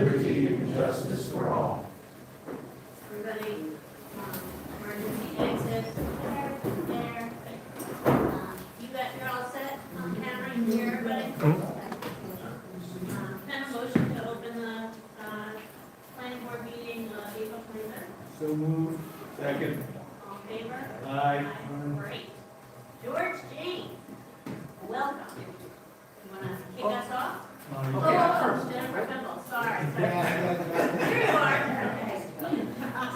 liberty, and justice for all. Everybody, emergency exit, there. You're all set on camera, you hear everybody? Kind of motion to open the, planning board meeting, April 23rd. So moved. Second. All in favor? Aye. Great. George James, welcome. You wanna kick us off? Oh, Jennifer Pimble, sorry. Here you are. Okay.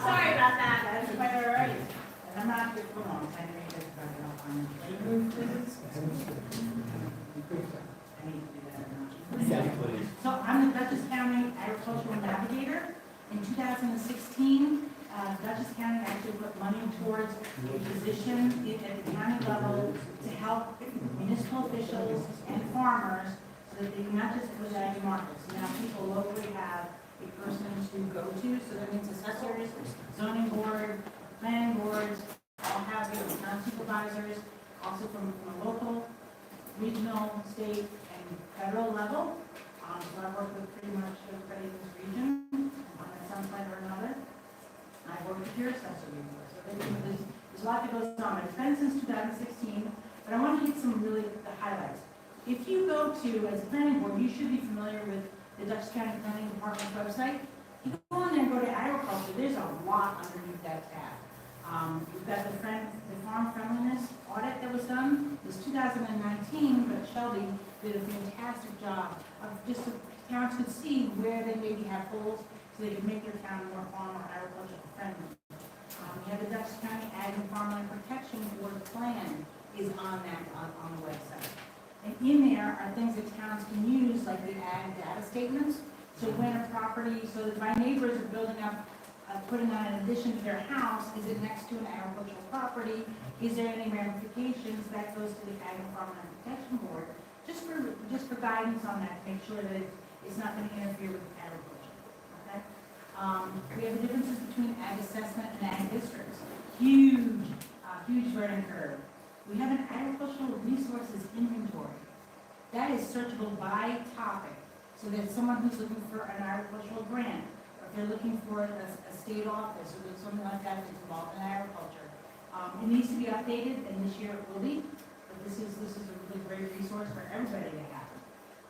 Sorry about that. That's quite all right. And I'm not just for long, I know you guys got it all on the move, please. I need to do that or not. Please. So I'm the Dutchess County Agricultural Navigator. In 2016, Dutchess County actually put money towards a position at the county level to help municipal officials and farmers so that they can not just go to ag markets. Now people locally have a person to go to, so that means assessors, zoning board, planning boards, all have town supervisors, also from a local, regional, state, and federal level. So I work with pretty much everybody in this region, on some side or another. I work with your assessor before, so there's a lot that goes on. It's been since 2016, but I want to hit some really the highlights. If you go to, as a planning board, you should be familiar with the Dutchess County Planning Department's website. You go on there and go to agriculture, there's a lot underneath that tab. You've got the farm friendliness audit that was done. It was 2019, but Shelby did a fantastic job of just so towns could see where they maybe have holes so they could make their town more farm or agricultural friendly. We have the Dutchess County Ag and Farmland Protection Board plan is on the website. And in there are things that towns can use, like the ag data statements. So when a property, so that my neighbors are building up, putting on an addition to their house, is it next to an agricultural property? Is there any ramifications? That goes to the Ag and Farmland Protection Board, just for guidance on that, to make sure that it's not going to interfere with agriculture. Okay? We have the differences between ag assessment and ag districts. Huge learning curve. We have an agricultural resources inventory. That is searchable by topic, so that someone who's looking for an agricultural grant, or if they're looking for a state office, or something like that that's involved in agriculture, it needs to be updated, and this year it will be. But this is a really great resource for everybody to have.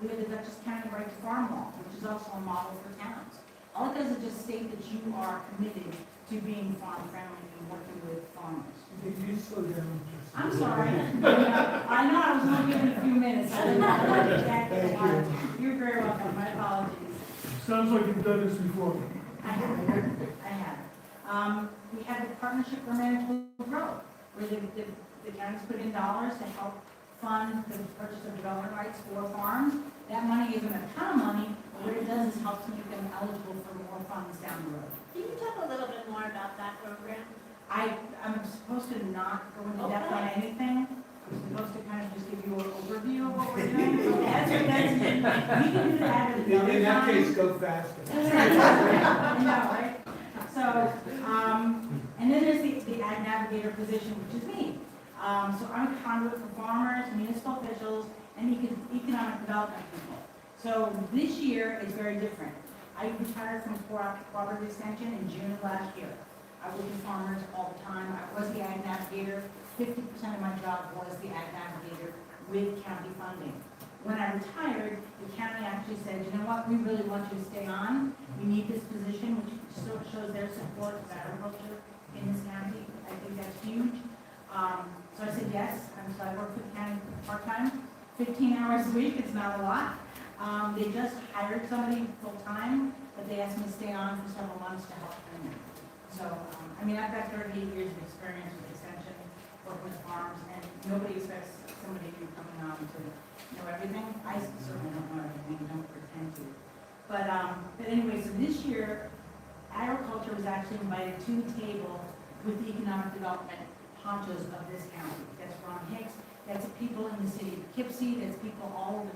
We have the Dutchess County Right to Farm Law, which is also a model for towns. All it does is just state that you are committed to being farm friendly and working with farmers. Did you slow down? I'm sorry. I know I was only given a few minutes. I didn't know exactly why. You're very welcome. My apologies. Sounds like you've done this before. I have. We have the Partnership for Management Growth, where the county's put in dollars to help fund the purchase of development rights for farms. That money isn't a ton of money, but what it does is helps make them eligible for more funds down the road. Can you talk a little bit more about that program? I'm supposed to not go into depth on anything. I'm supposed to kind of just give you an overview of what we're doing. That's we can do that at another In that time. case, go faster. I know, right? So, and then there's the ag navigator position, which is me. So I'm a conduit for farmers, municipal officials, and economic development people. So this year is very different. I retired from cooperative extension in June of last year. I worked with farmers all the time. I was the ag navigator. 50% of my job was the ag navigator with county funding. When I retired, the county actually said, you know what, we really want you to stay on. We need this position, which shows their support of agriculture in this county. I think that's huge. So I said yes. So I work for the county part-time, 15 hours a week. It's not a lot. They just hired somebody full-time, but they asked me to stay on for several months to help them. So, I mean, I've got 38 years of experience with extension, working with farms, and nobody expects somebody new coming on to know everything. I certainly don't know everything, don't pretend to. But anyway, so this year, agriculture was actually invited to the table with the economic development honchos of this county. That's Ron Hicks, that's people in the city of Poughkeepsie, that's people all over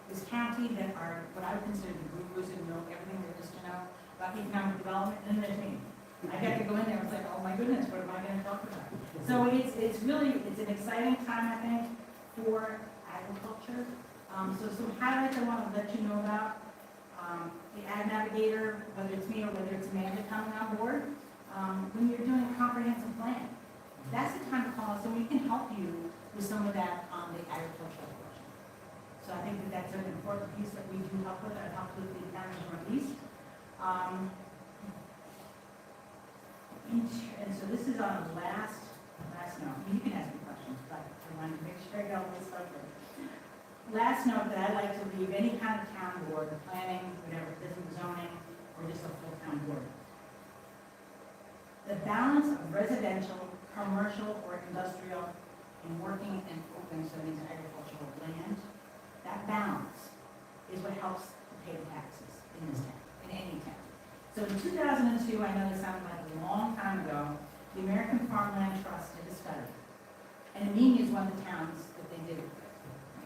this county that are what I would consider the gurus and know everything there is to know about economic development, and there's me. I got to go in there and was like, oh my goodness, what am I going to talk about? So it's an exciting time, I think, for agriculture. So some highlights I want to let you know about. The Ag Navigator whether it's me or whether it's Amanda coming on board, when you're doing a comprehensive plan. That's the time to call us, and we can help you with some of that on the agricultural portion. So I think that that's an important piece that we do help with, and help with the counties northeast. And so this is on the last note. You can ask me questions, but I want to make sure I got all this stuff right. Last note that I'd like to leave any kind of town board, planning, whatever, business zoning, or just a full town board. The balance of residential, commercial, or industrial in working and open, so these agricultural land, that balance is what helps to pay the taxes in this town, in any town. So in 2002, I know this sounded like a long time ago, the American Farmland Trust did a study. And Amenia is one of the towns that they did it with.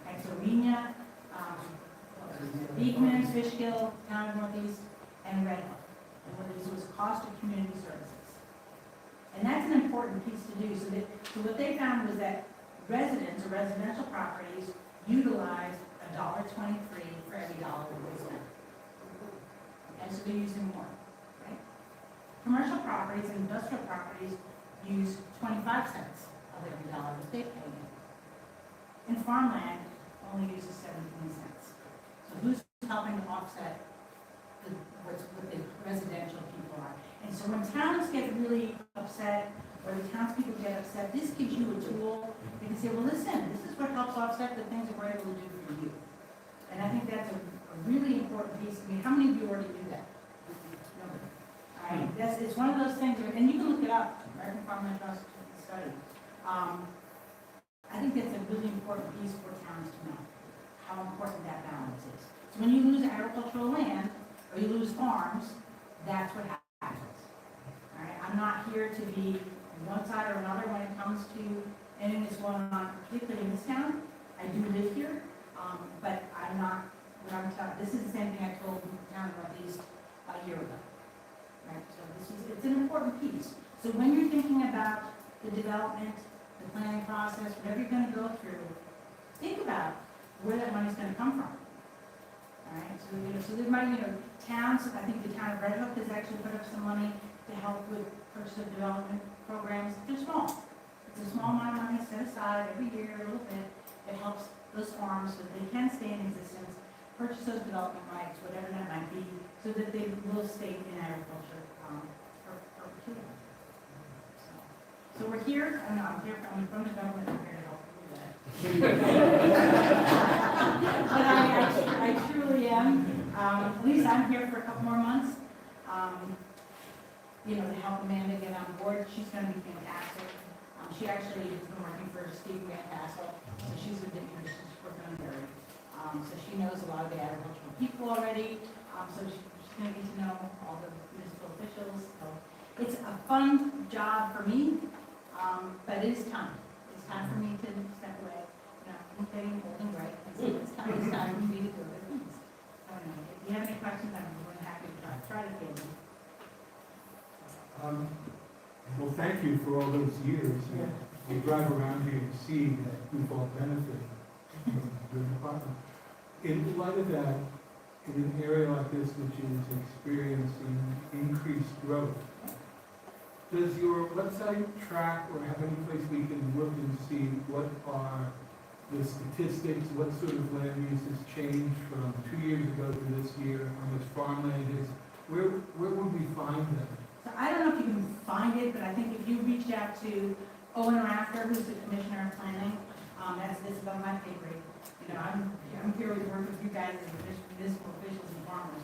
Okay, so Amenia, Beekman, Fishkill, Town of Northeast, and Red Hook. And what this was cost of community services. And that's an important piece to do. So what they found was that residents or residential properties utilized $1.23 for every dollar that they spent. And so they're using more, right? Commercial properties and industrial properties use 25 cents of every dollar that they pay in. And farmland only uses 17 cents. So who's helping to offset what the residential people are? And so when towns get really upset, or the townspeople get upset, this gives you a tool. You can say, well, listen, this is what helps offset the things that we're able to do for you. And I think that's a really important piece. I mean, how many of you already do that? Nobody. All right, it's one of those things, and you can look it up, American Farmland Trust study. I think that's a really important piece for towns to know, how important that balance is. So when you lose agricultural land, or you lose farms, that's what happens. All right, I'm not here to be one side or another when it comes to anything that's going on, particularly in this town. I do live here, but I'm not, what I'm telling, this is the same thing I told the town of Northeast a year ago. Right, so it's an important piece. So when you're thinking about the development, the planning process, whatever you're going to go through, think about where that money's going to come from. All right, so there might, towns, I think the town of Red Hook has actually put up some money to help with purchase of development programs. They're small. It's a small amount of money set aside every year, a little bit. It helps those farms so that they can stay in existence, purchase those development rights, whatever that might be, so that they will stay in agriculture for perpetuity. So we're here, I'm here from the government, I'm here to help you with that. But I truly am. At least I'm here for a couple more months, to help Amanda get on board. She's going to be fantastic. She actually has been working for Steve Van Tassel, so she's working on Barry. So she knows a lot of the agricultural people already. So she's going to get to know all the municipal officials. So it's a fun job for me, but it is time. It's time for me to step away. I'm getting old and gray, and so it's time for me to do other things. I don't know. If you have any questions, I'm more than happy to try to field them. Well, thank you for all those years. We drive around here and see that we've all benefited from your department. In light of that, in an area like this, which is experiencing increased growth, does your website track or have any place we can look and see what are the statistics, what sort of land use has changed from 2 years ago to this year, how much farmland is? Where would we find that? So I don't know if you can find it, but I think if you reached out to Owen Rafter, who's the commissioner of planning, that's about my pay grade. I'm here to work with you guys as municipal officials and farmers.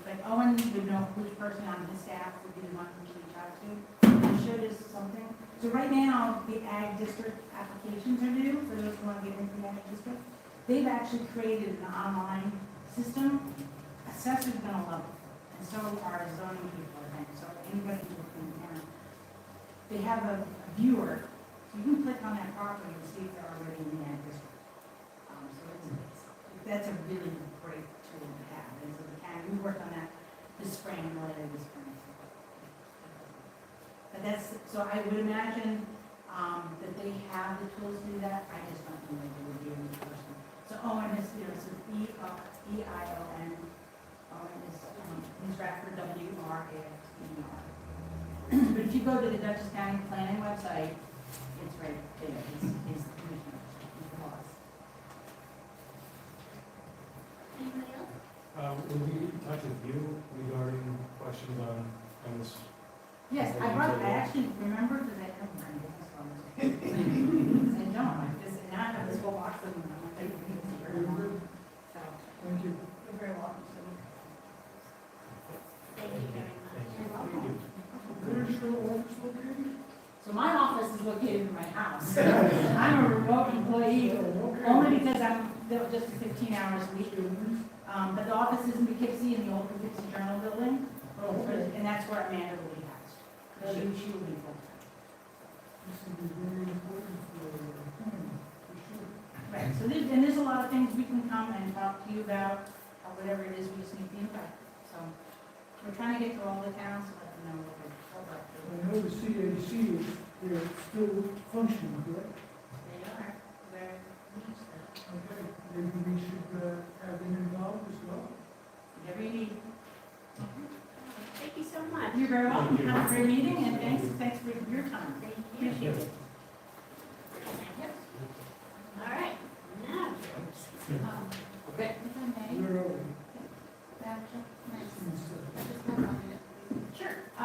But Owen would know which person on his staff would be the one to reach out to. I'm sure there's something. So right now, the ag district applications are due for those who want to get into the ag district. They've actually created an online system. Assessors going to love it, and so are zoning people. So anybody who can, they have a viewer, so you can click on that property and see if they're already in the ag district. That's a really great tool to have. And so we worked on that this spring, later this spring. But so I would imagine that they have the tools to do that. I just don't know if they would be in person. So Owen is, so E-I-O-N. Owen is, he's But if you go to the Dutchess County Planning website, it's right there, he's the commissioner, he's the boss. Anybody else? Will we be in touch with you regarding questions on this? Yes, I actually remembered that I have my business cards. I don't, I just, now I have this whole box of them, I'm like, thank you. So, Thank you. you're very welcome. Thank you very much. You're welcome. Where's your office located? So my office is located in my house. I'm a remote employee, only because I'm just 15 hours a week. But the office is in Poughkeepsie, in the old Poughkeepsie Journal building, and that's where Amanda will be housed. She will be full-time. This will be very important for sure. Right, so there's a lot of things we can come and talk to you about, or whatever it is we just need feedback. So we're trying to get to all the towns, so let them know what we're all about. I know the CAC is, they're still functioning, correct? They are, where needs them. Okay, maybe we should have them involved as well. Whatever you need. Thank you so much. You're very welcome. Have a great meeting, and thanks for your time. Thank you. Appreciate it. All right, now, Okay. If I may, Where are we? Madam Chair, nice. sure. I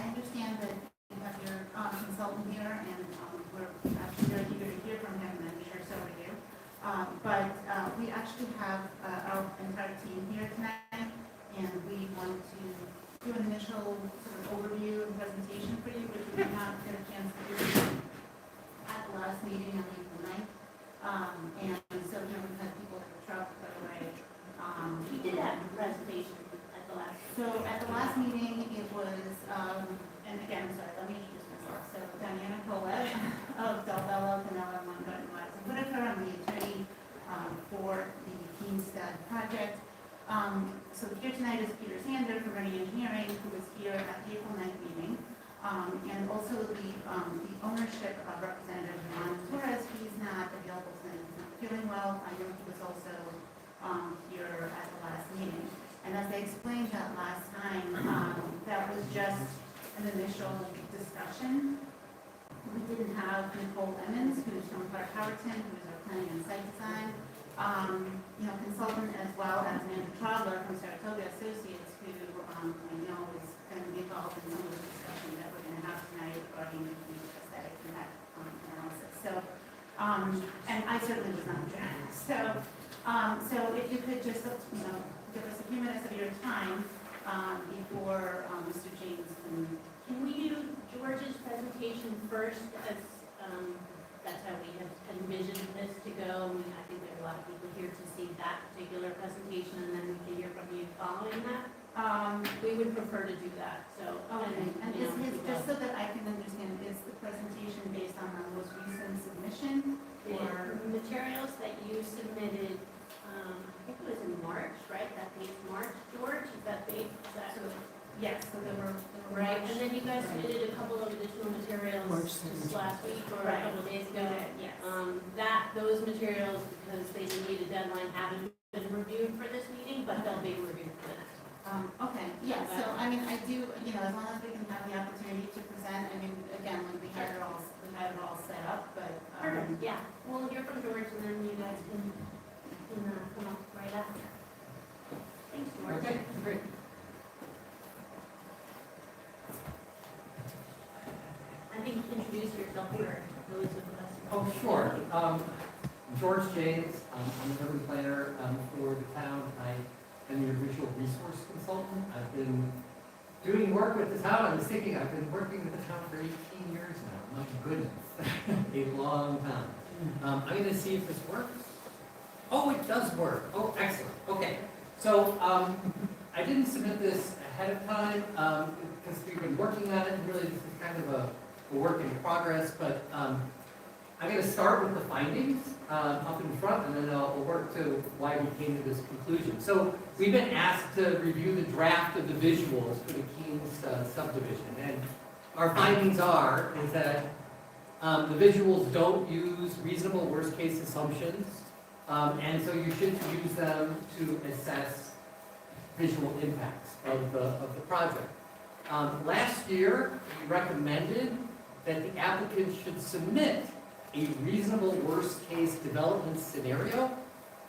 understand that you have your consultant here, and we're actually very eager to hear from him, and I'm sure so are you. But we actually have our entire team here tonight, and we want to do an initial sort of overview and presentation for you, which we did not get a chance to do at the last meeting on April 9th. And so, we've had people that were traveled by the way. We did have a presentation at the last. So at the last meeting, it was, and again, I'm sorry, let me introduce myself. So Diana Colette of Del Bello, Canela, Montgomery, Wise, and Whitaker. I'm the attorney for the Keenestad project. So here tonight is Peter Sander from Rennie Engineering, who was here at the April 9th meeting. And also the ownership of Representative Juan Torres. He's not available tonight, he's not feeling well. I know he was also here at the last meeting. And as I explained that last time, that was just an initial discussion. We didn't have Nicole Emmons, who's from Clark Howerton, who is our planning and site design, consultant, as well as Amanda Trotler from Saratoga Associates, who I know is going to be involved in some of the discussion that we're going to have tonight regarding the aesthetic and that analysis. So, and I certainly was not there. So if you could just, give us a few minutes of your time before Mr. James Can we do George's presentation first, as that's how we have envisioned this to go? I think there are a lot of people here to see that particular presentation, and then we can hear from you following that. We would prefer to do that, so. Okay, and you know, just so that I can understand, is the presentation based on our most recent submission? The materials that you submitted, I think it was in March, right? That date's March, George, is that date? Is that Yes, so there were. right? And then you guys submitted a couple of additional materials just last week or a couple of days ago. Yes. Those materials, because they didn't meet a deadline, haven't been reviewed for this meeting, but they'll be reviewed for the next. Okay, yeah, so, I mean, I do, as long as we can have the opportunity to present, I mean, again, when we had it all set up, but. Perfect, yeah. We'll hear from George, and then you guys can come up right after. Thanks, George. Okay, great. I think introduce yourself for those of us. Oh, sure. George James, I'm the urban planner for the town. I am your visual resource consultant. I've been doing work with the town. I was thinking I've been working with the town for 18 years now. My goodness, a long time. I'm going to see if this works. Oh, it does work. Oh, excellent. Okay. So I didn't submit this ahead of time because we've been working on it, and really this is kind of a work in progress, but I'm going to start with the findings up in front, and then I'll work to why we came to this conclusion. So we've been asked to review the draft of the visuals for the Keens subdivision, and our findings is that the visuals don't use reasonable worst-case assumptions, and so you should use them to assess visual impacts of the project. Last year, we recommended that the applicant should submit a reasonable worst-case development scenario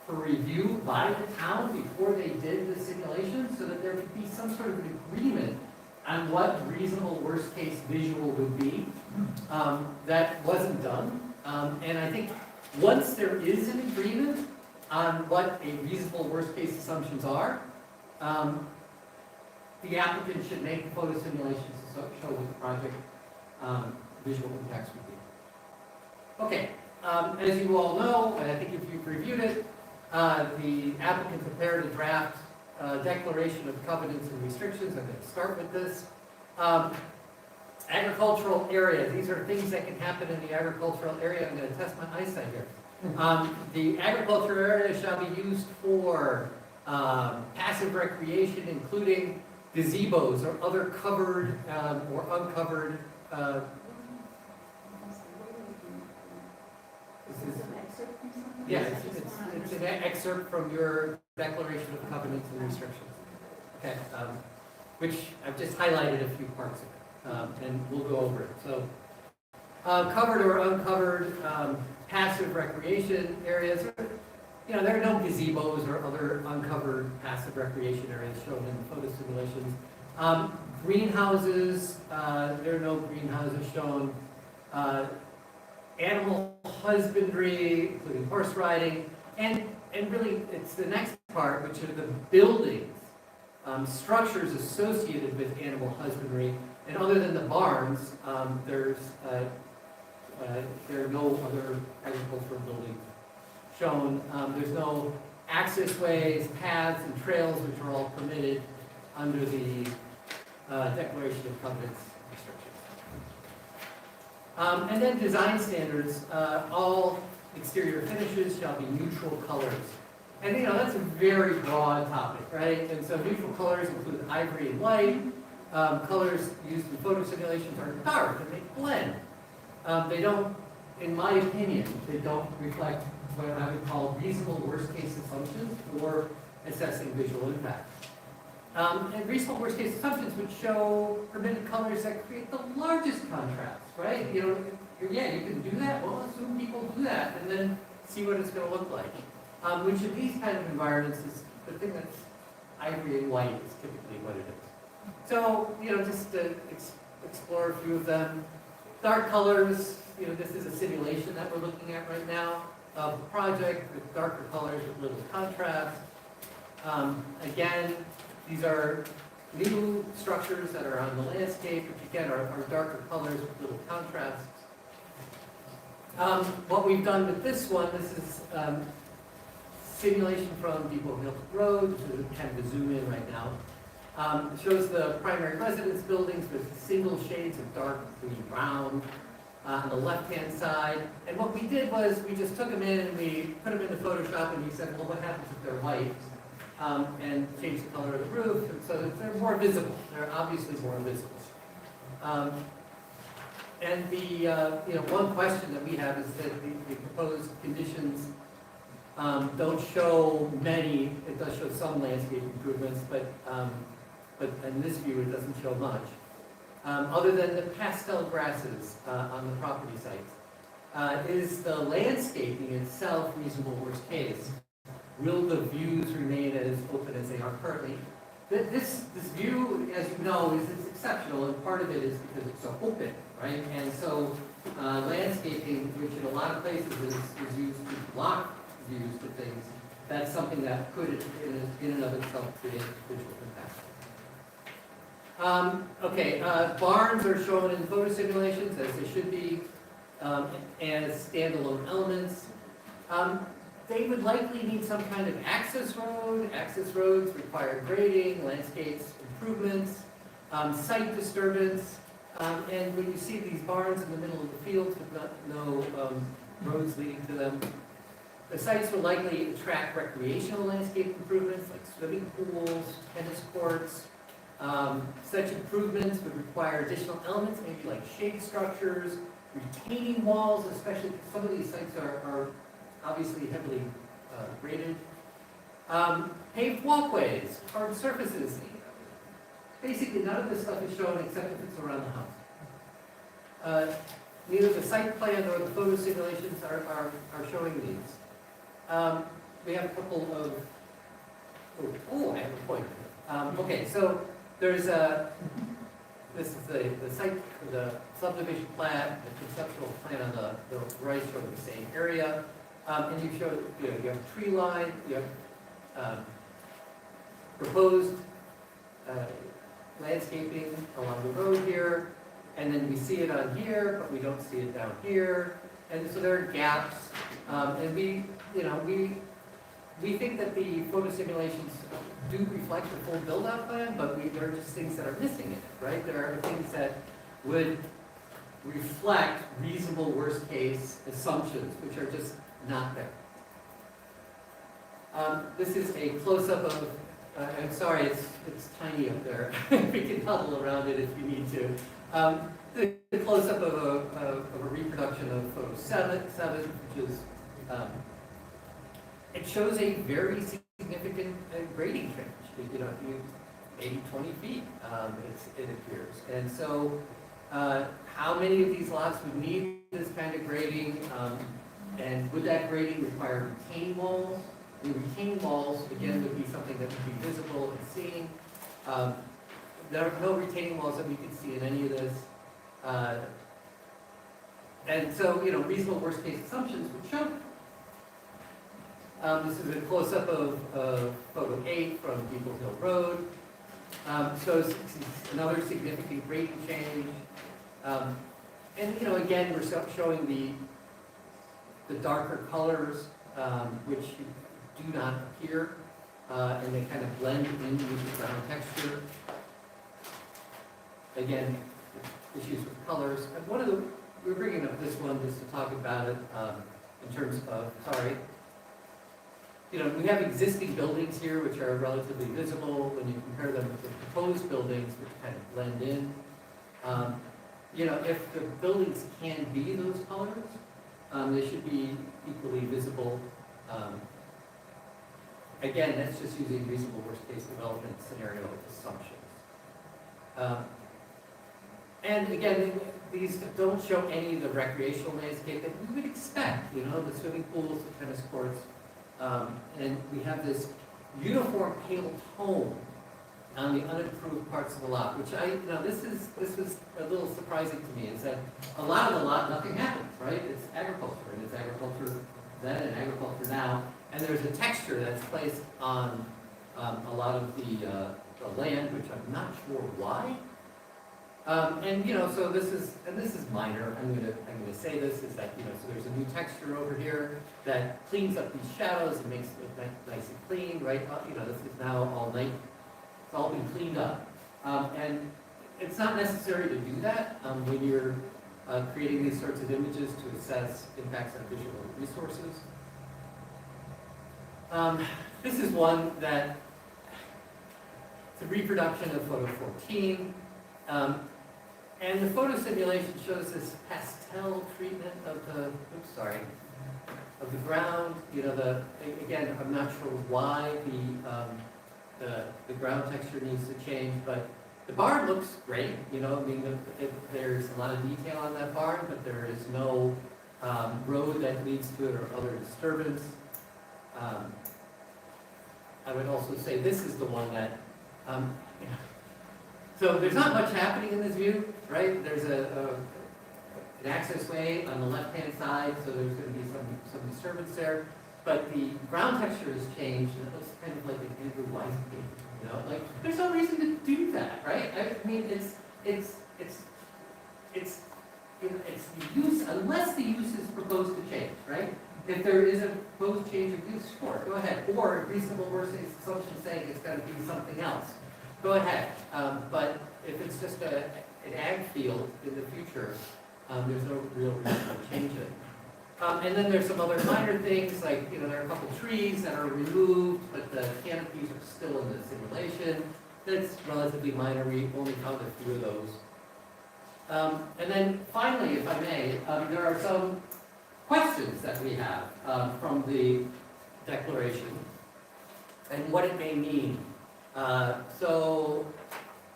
for review by the town before they did the simulation, so that there could be some sort of an agreement on what reasonable worst-case visual would be. That wasn't done. And I think once there is an agreement on what a reasonable worst-case assumptions are, the applicant should make the photo simulations to show what the project visual impacts would be. Okay, as you all know, and I think if you've reviewed it, the applicant prepared a draft declaration of covenants and restrictions. I'm going to start with this. Agricultural area, these are things that can happen in the agricultural area. I'm going to test my eyesight here. The agricultural area shall be used for passive recreation, including gazebos or other covered or uncovered. This is, yeah, it's an excerpt from your Declaration of Covenants and Restrictions. Okay, which I've just highlighted a few parts of it, and we'll go over it. So, covered or uncovered passive recreation areas. You know, there are no gazebos or other uncovered passive recreation areas shown in the photo simulations. Greenhouses, there are no greenhouses shown. Animal husbandry, including horse riding, and really it's the next part, which are the buildings, structures associated with animal husbandry. And other than the barns, there are no other agricultural buildings shown. There's no access ways, paths, and trails, which are all permitted under the Declaration of Covenants restrictions. And then design standards, all exterior finishes shall be neutral colors. And you know, that's a very broad topic, right? And so neutral colors include ivory and white. Colors used in photo simulations are dark and they blend. They don't, in my opinion, they don't reflect what I would call reasonable worst-case assumptions for assessing visual impact. And reasonable worst-case assumptions would show permitted colors that create the largest contrast, right? You know, yeah, you can do that. Well, assume people do that, and then see what it's going to look like. Which in these kind of environments is the thing that's ivory and white is typically what it is. So, you know, just to explore a few of them. Dark colors, you know, this is a simulation that we're looking at right now of the project with darker colors with little contrast. Again, these are new structures that are on the landscape, which again are darker colors with little contrasts. What we've done with this one, this is simulation from Depot Hill Road, so kind of a zoom in right now. It shows the primary residence buildings with single shades of dark green brown on the left-hand side. And what we did was we just took them in and we put them into Photoshop and we said, well, what happens if they're white? And changed the color of the roof, and so that they're more visible. They're obviously more visible. And the you know, one question that we have is that the proposed conditions don't show many. It does show some landscape improvements, but in this view, it doesn't show much. Other than the pastel grasses on the property sites. Is the landscaping itself reasonable worst case? Will the views remain as open as they are currently? This view, as you know, is exceptional, and part of it is because it's so open, right? And so landscaping, which in a lot of places is used to block views to things, that's something that could, in and of itself, create visual impact. Barns are shown in photo simulations, as they should be, as standalone elements. They would likely need some kind of access road. Access roads require grading, landscapes improvements, site disturbance, and when you see these barns in the middle of the fields with no roads leading to them, the sites will likely attract recreational landscape improvements like swimming pools, tennis courts. Such improvements would require additional elements, maybe like shade structures, retaining walls, especially because some of these sites are obviously heavily graded. Paved walkways, hard surfaces. Basically, none of this stuff is shown except if it's around the house. Neither the site plan nor the photo simulations are showing these. We have a couple of, I have a point. Okay, so there's this is the site, the subdivision plan, the conceptual plan on the right showing the same area. And you show, you have a tree line, you have proposed landscaping along the road here, and then we see it on here, but we don't see it down here. And so there are gaps, and we think that the photo simulations do reflect the full build-out plan, but there are just things that are missing in it, right? There are things that would reflect reasonable worst-case assumptions, which are just not there. This is a close-up of, I'm sorry, it's tiny up there. We can huddle around it if you need to. The close-up of a reproduction of photo 7, which is, it shows a very significant grading change. You know, maybe 20 feet, it appears. And so, how many of these lots would need this kind of grading? And would that grading require retaining walls? The retaining walls, again, would be something that would be visible and seen. There are no retaining walls that we could see in any of this. And so, you know, reasonable worst-case assumptions would show. This is a close-up of photo 8 from Beacon Hill Road. Shows another significant grading change. And, you know, again, we're showing the darker colors, which do not appear, and they kind of blend in with the ground texture. Again, issues with colors. And we're bringing up this one just to talk about it in terms of, you know, we have existing buildings here which are relatively visible when you compare them with the proposed buildings, which kind of blend in. You know, if the buildings can be those colors, they should be equally visible. Again, that's just using reasonable worst-case development scenario assumptions. And again, these don't show any of the recreational landscape that we would expect, you know, the swimming pools, the tennis courts. And we have this uniform pale tone on the unimproved parts of the lot, which this was a little surprising to me, is that a lot of the lot, nothing happens, right? It's agriculture, and it's agriculture then and agriculture now, and there's a texture that's placed on a lot of the land, which I'm not sure why. And you know, so this is minor. I'm gonna say this is that, you know, so there's a new texture over here that cleans up these shadows and makes it look nice and clean, right? You know, this is now all night. It's all been cleaned up, and it's not necessary to do that when you're creating these sorts of images to assess impacts on visual resources. This is one that it's a reproduction of photo 14. And the photo simulation shows this pastel treatment of the ground. You know, again, I'm not sure why the ground texture needs to change, but the barn looks great. You know, I mean, there's a lot of detail on that barn, but there is no road that leads to it or other disturbance. I would also say this is the one that, you know, so there's not much happening in this view, right? There's an access way on the left-hand side, so there's going to be some disturbance there. But the ground texture has changed, and it looks kind of like an Andrew Weiss painting, you know? Like, there's no reason to do that, right? I mean, it's you know, it's the use, unless the use is proposed to change, right? If there is a proposed change of use, sure, go ahead. Or a reasonable worst-case assumption saying it's going to be something else. Go ahead, but if it's just an ag field in the future, there's no real reason to change it. And then there's some other minor things, like, you know, there are a couple trees that are removed, but the canopies are still in the simulation. That's relatively minor, we only found a few of those. And then finally, if I may, there are some questions that we have from the declaration. and what it may mean. So,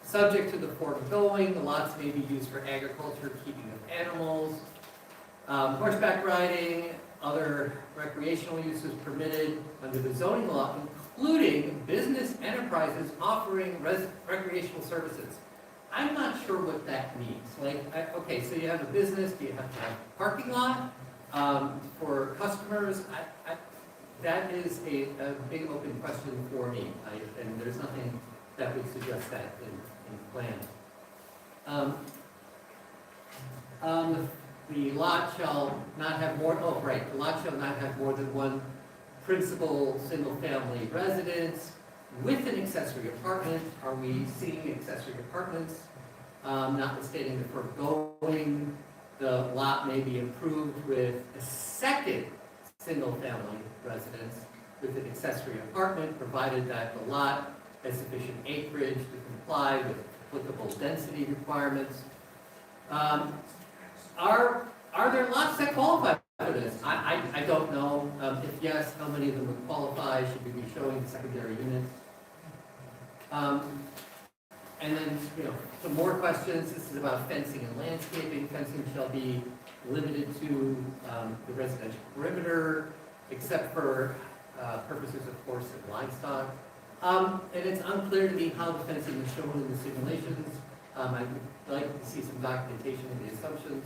subject to the foregoing, the lots may be used for agriculture, keeping of animals, horseback riding, other recreational uses permitted under the zoning law, including business enterprises offering recreational services. I'm not sure what that means. Like, okay, so you have a business, do you have to have a parking lot for customers? That is a big open question for me, and there's nothing that would suggest that in the plan. The lot shall not have more, the lot shall not have more than one principal single-family residence with an accessory apartment. Are we seeing accessory apartments? Notwithstanding the foregoing, the lot may be improved with a second single-family residence with an accessory apartment, provided that the lot has sufficient acreage to comply with applicable density requirements. Are there lots that qualify for this? I don't know. If yes, how many of them would qualify? Should we be showing secondary units? And then, some more questions. This is about fencing and landscaping. Fencing shall be limited to the residential perimeter, except for purposes of horse and livestock. And it's unclear to me how the fencing is shown in the simulations. I'd like to see some documentation of the assumptions.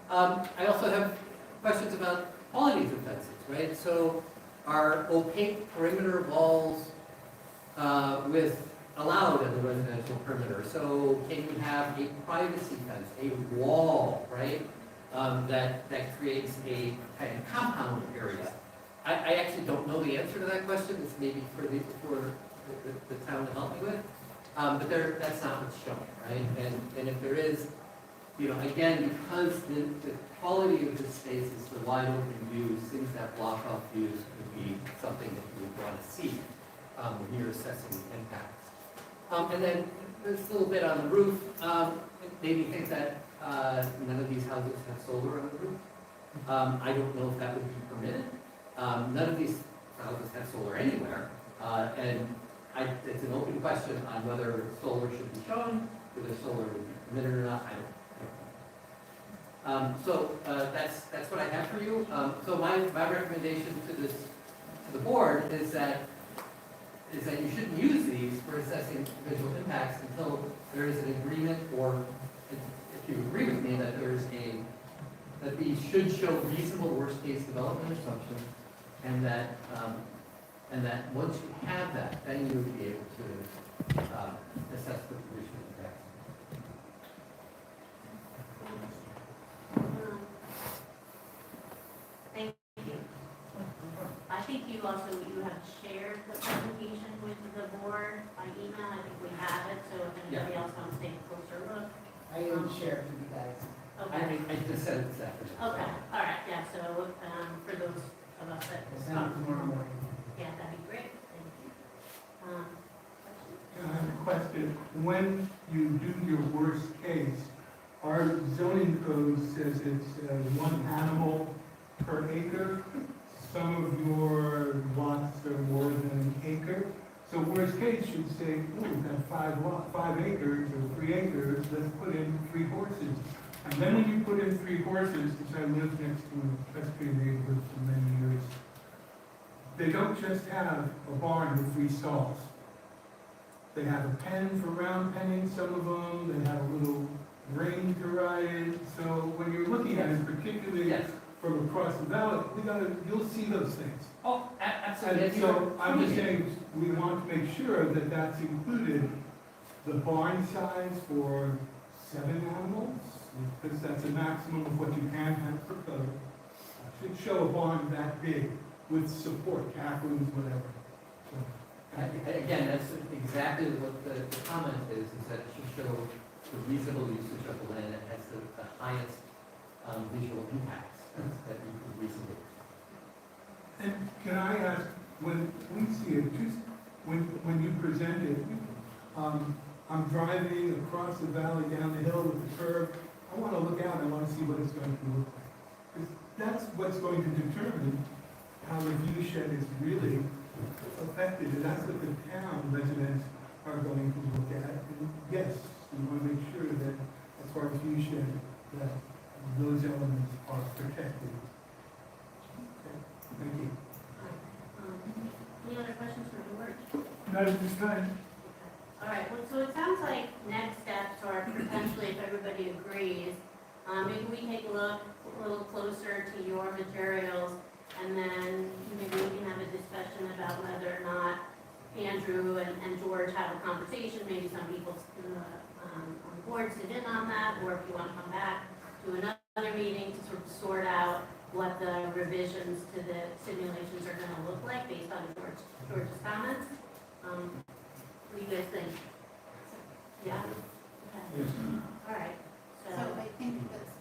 I also have questions about qualities of fences, right? So are opaque perimeter walls allowed in the residential perimeter? So can you have a privacy fence, a wall, right? That creates a kind of compound area. I actually don't know the answer to that question. It's maybe for the town to help me with. But that's not what's shown, right? And if there is, again, because the quality of the space is the wide open views, things that block off views would be something that you would want to see when you're assessing the impacts. And then there's a little bit on the roof. Maybe think that none of these houses have solar on the roof. I don't know if that would be permitted. None of these houses have solar anywhere. And it's an open question on whether solar should be shown, whether solar would be permitted or not. I don't know. So that's what I have for you. So my recommendation to the board is that you shouldn't use these for assessing visual impacts until there is an agreement, or if you agree with me that these should show reasonable worst case development assumptions, and that once you have that, then you would be able to assess the visual impacts. Thank you. I think you have shared the presentation with the board by email. I think we have it, so if anybody else wants to take a closer look. I didn't share it with you guys. Okay. I just said it this afternoon. Okay, all right, yeah, so, for those of us that. I'll send it tomorrow morning. Yeah, that'd be great, thank you. Questions? I have a question. When you do your worst case, our zoning code says it's 1 animal per acre. Some of your lots are more than an acre. So worst case should say, oh, we've got 5 acres or 3 acres, let's put in 3 horses. And then when you put in 3 horses, which I lived next to an equestrian neighborhood for many years, they don't just have a barn with 3 stalls. They have a pen for round penning, some of them, they have a little ring to ride in. So when you're looking at it, particularly Yes. from across the valley, you'll see those things. Oh, absolutely. And so I'm just saying, we want to make sure that that's included, the barn size for 7 animals, because that's a maximum of what you can have per code. Should show a barn that big with support, cat rooms, whatever. So, Again, that's exactly what the comment is that it should show the reasonable usage of the land that has the highest visual impacts that you could reasonably. And can I ask, when we see it, just when you present it, I'm driving across the valley down the hill with the curve. I want to look out, I want to see what it's going to look like. Because that's what's going to determine how the view shed is really affected, and that's what the town residents are going to look at. And yes, we want to make sure that, as far as you said, that those elements are protected. Okay, thank you. Any other questions for George? Not at this time. All right, well, so it sounds like next steps are potentially, if everybody agrees, maybe we take a look a little closer to your materials, and then maybe we can have a discussion about whether or not Andrew and George have a conversation, maybe some people on the board sit in on that, or if you want to come back to another meeting to sort of sort out what the revisions to the simulations are gonna look like based on George's comments. What do you guys think? Yeah? Okay. Yes. All right, So I think that's,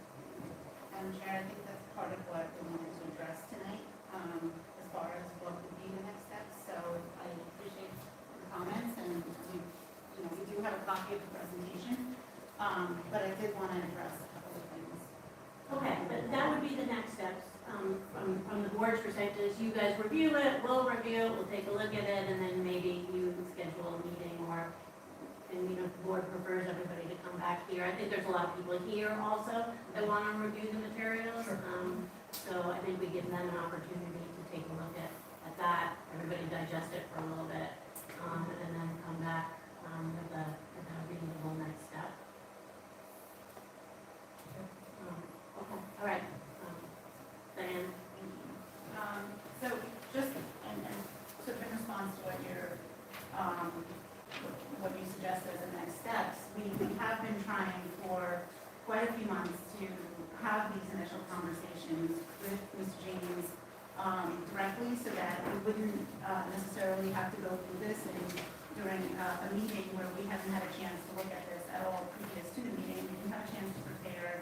Madam Chair, I think that's part of what we wanted to address tonight, as far as what would be the next steps. So I appreciate the comments, and we do have a copy of the presentation, but I did want to address a couple of things. okay, but that would be the next steps, from the board's perspective, is you guys review it, we'll review it, we'll take a look at it, and then maybe you schedule a meeting, or, and if the board prefers everybody to come back here. I think there's a lot of people here also that want to review the materials. So I think we give them an opportunity to take a look at that, everybody digest it for a little bit, and then come back, with a reasonable next step. Okay, all right. Diane? So just, and sort of in response to what you suggest as the next steps, we have been trying for quite a few months to have these initial conversations with Mr. James directly, so that we wouldn't necessarily have to go through this during a meeting where we haven't had a chance to look at this at all previous to the meeting. We didn't have a chance to prepare,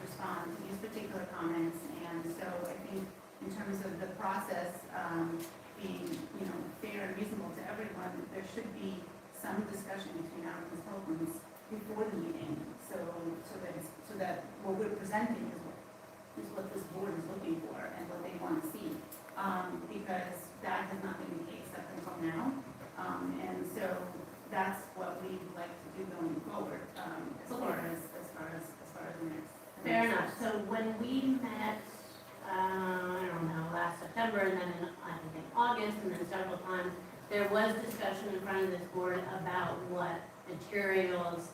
respond to these particular comments, and so I think in terms of the process being, fair and reasonable to everyone, there should be some discussion between our consultants before the meeting, so that what we're presenting is what this board is looking for and what they want to see, because that has not been the case up until now, and so that's what we'd like to do going forward, as far as the next. Fair enough. So when we met, I don't know, last September, and then I think in August, and then several times, there was discussion in front of this board about what materials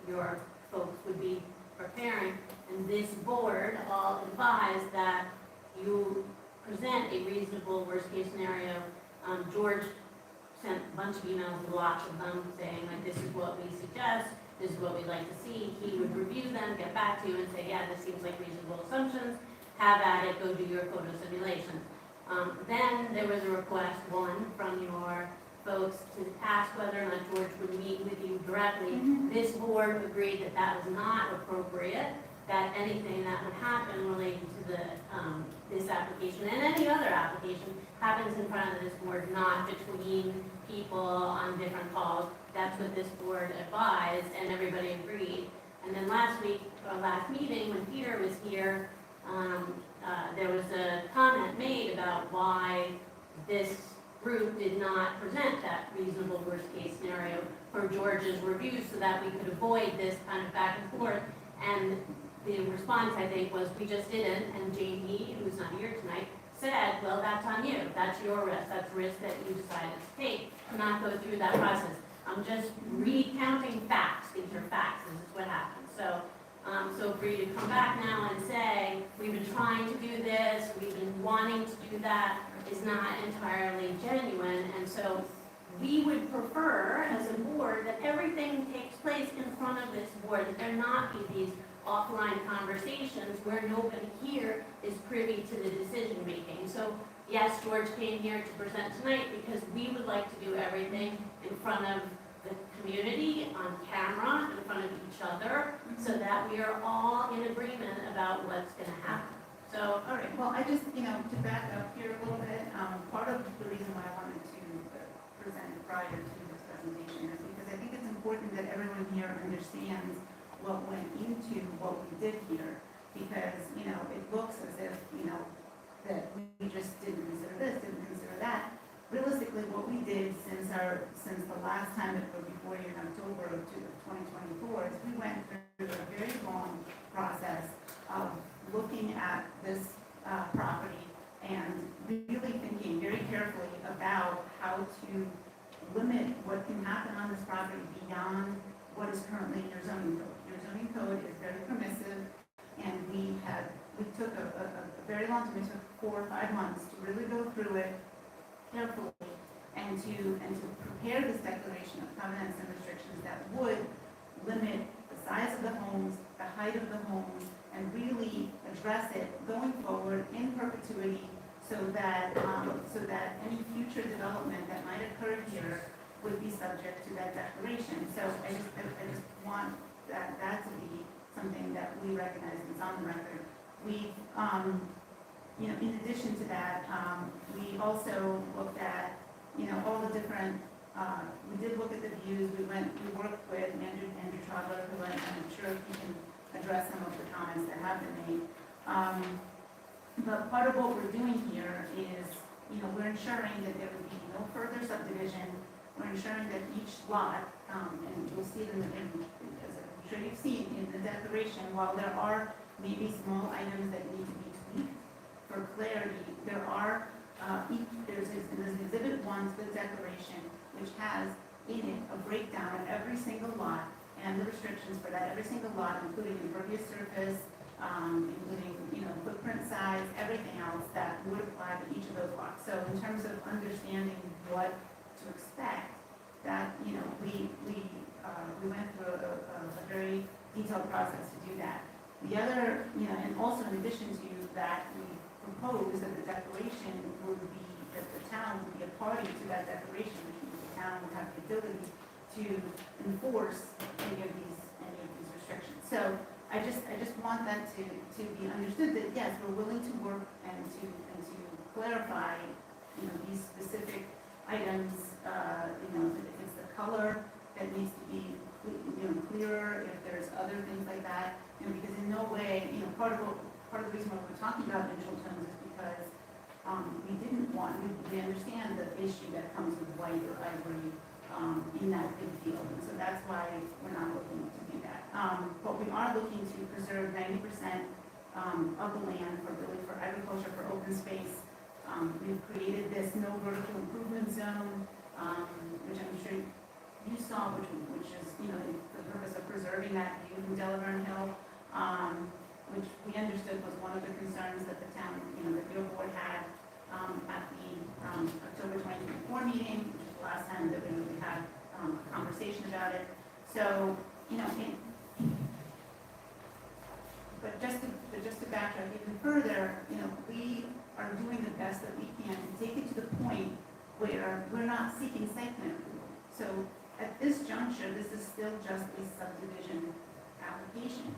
your folks would be preparing. And this board all advised that you present a reasonable worst-case scenario. George sent a bunch of emails, lots of them, saying like, this is what we suggest, this is what we'd like to see. He would review them, get back to you and say, yeah, this seems like reasonable assumptions, have at it, go do your photo simulations. Then there was a request, one, from your folks to ask whether or not George would meet with you directly. This board agreed that that was not appropriate, that anything that would happen relating to the, this application and any other application happens in front of this board, not between people on different calls. That's what this board advised, and everybody agreed. And then last week, or last meeting, when Peter was here, there was a comment made about why this group did not present that reasonable worst-case scenario for George's review, so that we could avoid this kind of back and forth. And the response, I think, was we just didn't, and Jamie, who's not here tonight, said, well, that's on you, that's your risk, that's risk that you decided to take, to not go through that process. I'm just recounting facts, these are facts, this is what happened. So for you to come back now and say, we've been trying to do this, we've been wanting to do that, is not entirely genuine. And so we would prefer, as a board, that everything takes place in front of this board, that there not be these offline conversations where nobody here is privy to the decision making. So yes, George came here to present tonight because we would like to do everything in front of the community, on camera, in front of each other, so that we are all in agreement about what's going to happen. So, All right, well, I just, to back up here a little bit, part of the reason why I wanted to present prior to this presentation is because I think it's important that everyone here understands what went into what we did here, because, it looks as if, that we just didn't consider this, didn't consider that, realistically, what we did since the last time that we were before you in October of 2024 is we went through a very long process of looking at this property and really thinking very carefully about how to limit what can happen on this property beyond what is currently in your zoning code. Your zoning code is very permissive, and we took a very long time, we took 4 or 5 months to really go through it carefully and to prepare this declaration of covenants and restrictions that would limit the size of the homes, the height of the homes, and really address it going forward in perpetuity so that any future development that might occur here would be subject to that declaration. So I just want that to be something that we recognize and is on the record. We, in addition to that, we also looked at, all the different, we did look at the views. We worked with Andrew Trotler, who I'm sure he can address some of the comments that have been made. But part of what we're doing here is, we're ensuring that there would be no further subdivision. We're ensuring that each lot, and you'll see it as I'm sure you've seen in the declaration, while there are maybe small items that need to be tweaked for clarity, there are, there's exhibit 1 to the declaration, which has in it a breakdown of every single lot and the restrictions for that every single lot, including impervious surface, including, footprint size, everything else that would apply to each of those lots. So in terms of understanding what to expect, that, we went through a very detailed process to do that. The other, and also in addition to that, we proposed that the declaration would be, that the town would be a party to that declaration, which means the town would have the ability to enforce any of these restrictions. So I just want that to be understood that yes, we're willing to work and to clarify, these specific items, if it's the color that needs to be, clearer, if there's other things like that, because in no way, part of the reason why we're talking about visual tones is because we understand the issue that comes with white or ivory in that big field, and so that's why we're not looking to do that. But we are looking to preserve 90% of the land for agriculture, for open space. We've created this no vertical improvement zone, which I'm sure you saw, which is, the purpose of preserving that view from Delaverne Hill, which we understood was one of the concerns that the town, the field board had at the October 2024 meeting, which is the last time that we really had a conversation about it. So, but just to backtrack even further, we are doing the best that we can to take it to the point where we're not seeking site plan approval. So at this juncture, this is still just a subdivision application,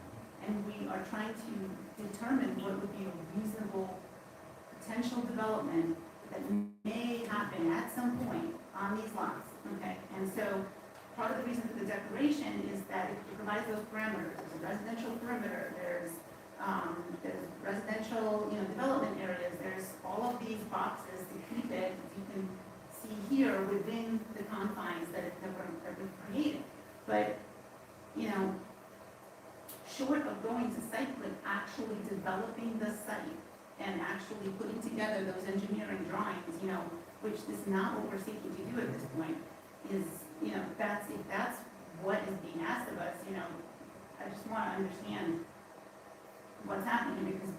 and we are trying to determine what would be a reasonable potential development that may happen at some point on these lots, okay? And so part of the reason for the declaration is that it provides those parameters. There's a residential perimeter, there's residential, development areas, there's all of these boxes to keep it, you can see here, within the confines that we've created. But, short of going to site plan, actually developing the site and actually putting together those engineering drawings, which is not what we're seeking to do at this point, is, if that's what is being asked of us, I just want to understand what's happening because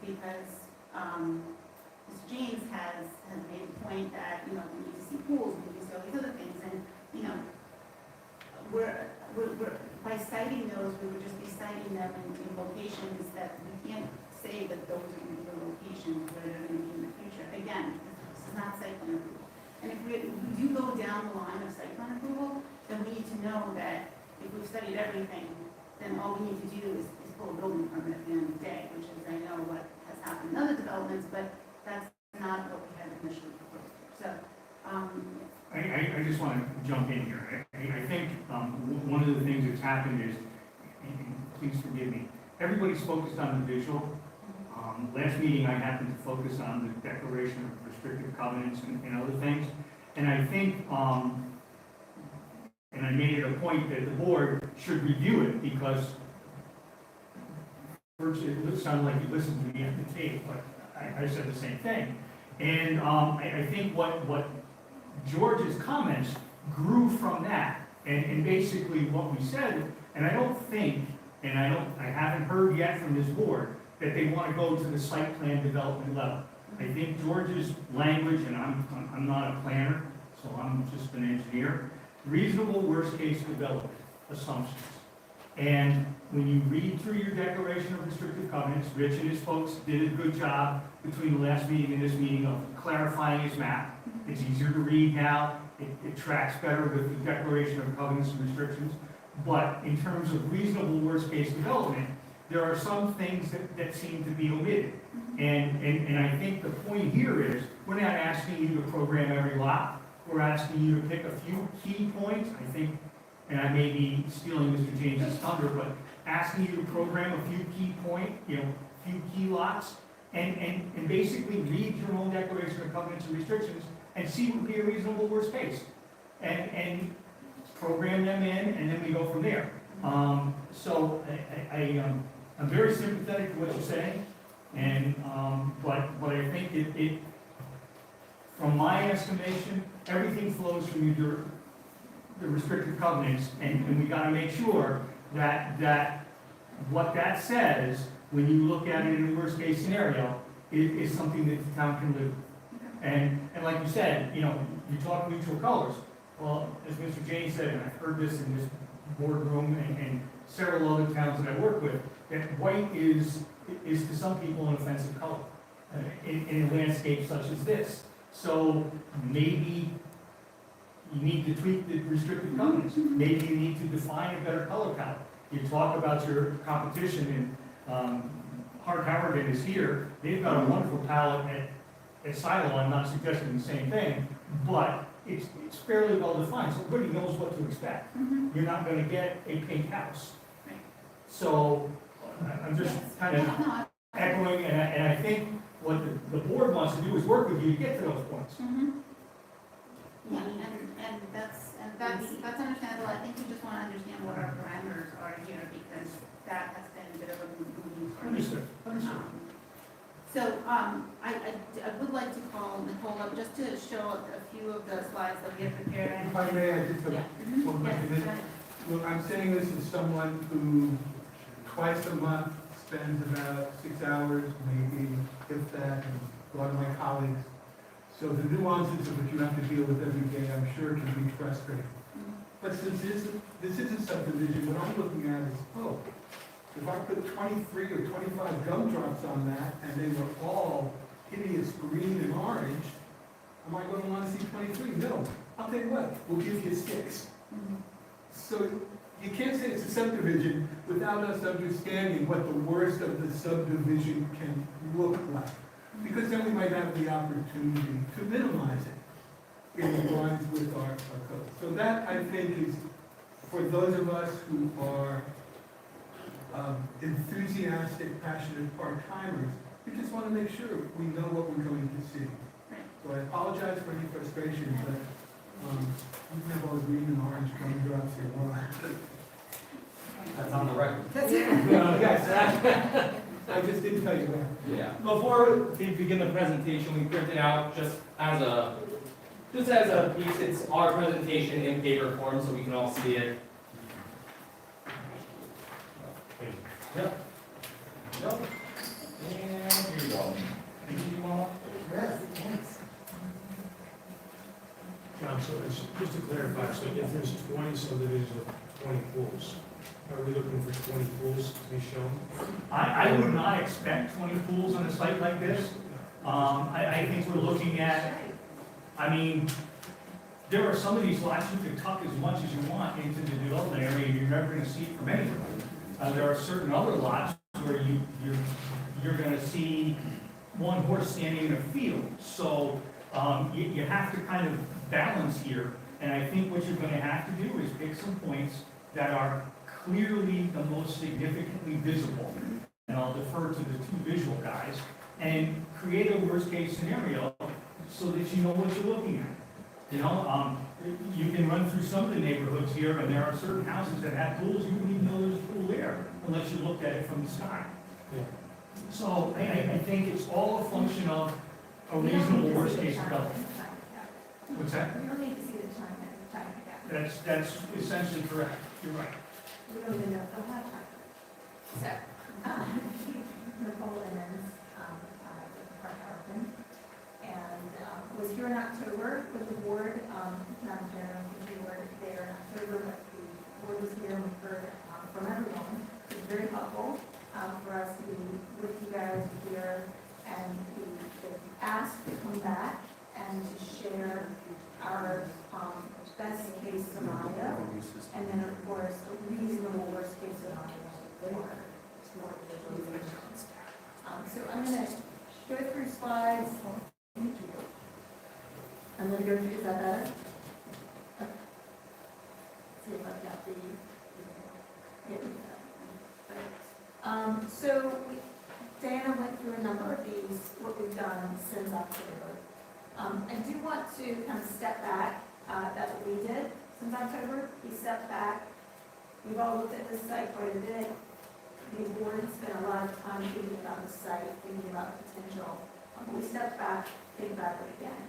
Mr. James has made the point that, we need to see pools, we need to see all these other things, and, we're by citing those, we would just be citing them in locations that we can't say that those are going to be the locations where they're going to be in the future. Again, this is not site plan approval. And if we do go down the line of site plan approval, then we need to know that if we've studied everything, then all we need to do is pull a building permit at the end of the day, which is, I know, what has happened in other developments, but that's not what we had initially proposed. So, I just want to jump in here. I think one of the things that's happened is, and please forgive me, everybody's focused on the visual. Last meeting, I happened to focus on the declaration of restrictive covenants and other things. And I think, and I made it a point that the board should review it, because first, it sounded like you listened to me at the tape, but I said the same thing. And I think what George's comments grew from that, and basically what we said, and I don't think, and I haven't heard yet from this board, that they want to go to the site plan development level. I think George's language, and I'm not a planner, so I'm just an engineer, reasonable worst-case development assumptions. And when you read through your declaration of restrictive covenants, Rich and his folks did a good job between the last meeting and this meeting of clarifying his map. It's easier to read now, it tracks better with the declaration of covenants and restrictions. But in terms of reasonable worst-case development, there are some things that seem to be omitted. And I think the point here is, we're not asking you to program every lot, we're asking you to pick a few key points, I think, and I may be stealing Mr. James's thunder, but asking you to program a few key few key lots, and basically read your own declaration of covenants and restrictions, and see what would be a reasonable worst case. And program them in, and then we go from there. So I'm very sympathetic to what you're saying, and but I think it from my estimation, everything flows from the restrictive covenants, and we gotta make sure that what that says, when you look at it in the worst case scenario, is something that the town can live with. And like you said, you talk neutral colors. Well, as Mr. James said, and I've heard this in this boardroom and several other towns that I work with, that white is to some people an offensive color in a landscape such as this. So maybe you need to tweak the restrictive covenants. Maybe you need to define a better color palette. You talk about your competition, and Hart Harrigan is here. They've got a wonderful palette at Silo. I'm not suggesting the same thing, but it's fairly well defined, so everybody knows what to expect. You're not going to get a pink house. So I'm just kind of echoing, and I think what the board wants to do is work with you to get to those points. Yeah, and that's understandable. I think we just want to understand what our parameters are here, because that has been a bit of a moving target. Understood. So, I would like to call Nicole up just to show a few of the slides that we have prepared. If I may, I just have Yeah. one Yes, question. go ahead. Look, I'm saying this as someone who twice a month spends about 6 hours, maybe if that, and a lot of my colleagues. So the nuances of what you have to deal with every day, I'm sure can be frustrating. But since this is a subdivision, what I'm looking at is, if I put 23 or 25 gumdrops on that, and they were all hideous green and orange, am I going to want to see 23? No. I'll tell you what, we'll give you 6. So you can't say it's a subdivision without us understanding what the worst of the subdivision can look like. Because then we might have the opportunity to minimize it in lines with our code. So that, I think, is for those of us who are enthusiastic, passionate part-timers, we just want to make sure we know what we're going to see. So I apologize for any frustration, but you can have all the green and orange gumdrops you want. That's on the record. Yes, I just didn't tell you that. Yeah. Before we begin the presentation, we printed out just as a piece. It's our presentation in paper form, so we can all see it. Yep. Yep. And here you go. Thank you, Mama. John, so just to clarify, so if there's 20 subdivisions of 20 pools, are we looking for 20 pools to be shown? I would not expect 20 pools on a site like this. I think we're looking at, there are some of these lots you can tuck as much as you want into the development area, and you're never going to see it from anywhere. There are certain other lots where you're going to see one horse standing in a field. So you have to kind of balance here, and I think what you're going to have to do is pick some points that are clearly the most significantly visible, and I'll defer to the two visual guys, and create a worst-case scenario so that you know what you're looking at. You know, you can run through some of the neighborhoods here, and there are certain houses that have pools, you wouldn't even know there's a pool there, unless you looked at it from the sky. Yeah. So I think it's all a function of a reasonable worst case development. What's that? We don't need to see the China gap. That's essentially correct, you're right. We don't even know if they'll have China. So, Nicole Emmons, with the Park Harbin, and was here in October with the board, not in general, we were there in October, but the board was here and we heard from everyone. It was very helpful for us to be with you guys here, and the ask to come back and to share our best case scenario, and then of course a reasonable worst case scenario for organizations. So I'm going to go through slides. I'm going to go through, is that better? Okay. See if I've got the, here we go. So Diana went through a number of these, what we've done since October. I do want to kind of step back. That's what we did since October. We stepped back. We've all looked at this site quite a bit. The board spent a lot of time thinking about the site, thinking about the potential. We stepped back, think about it again.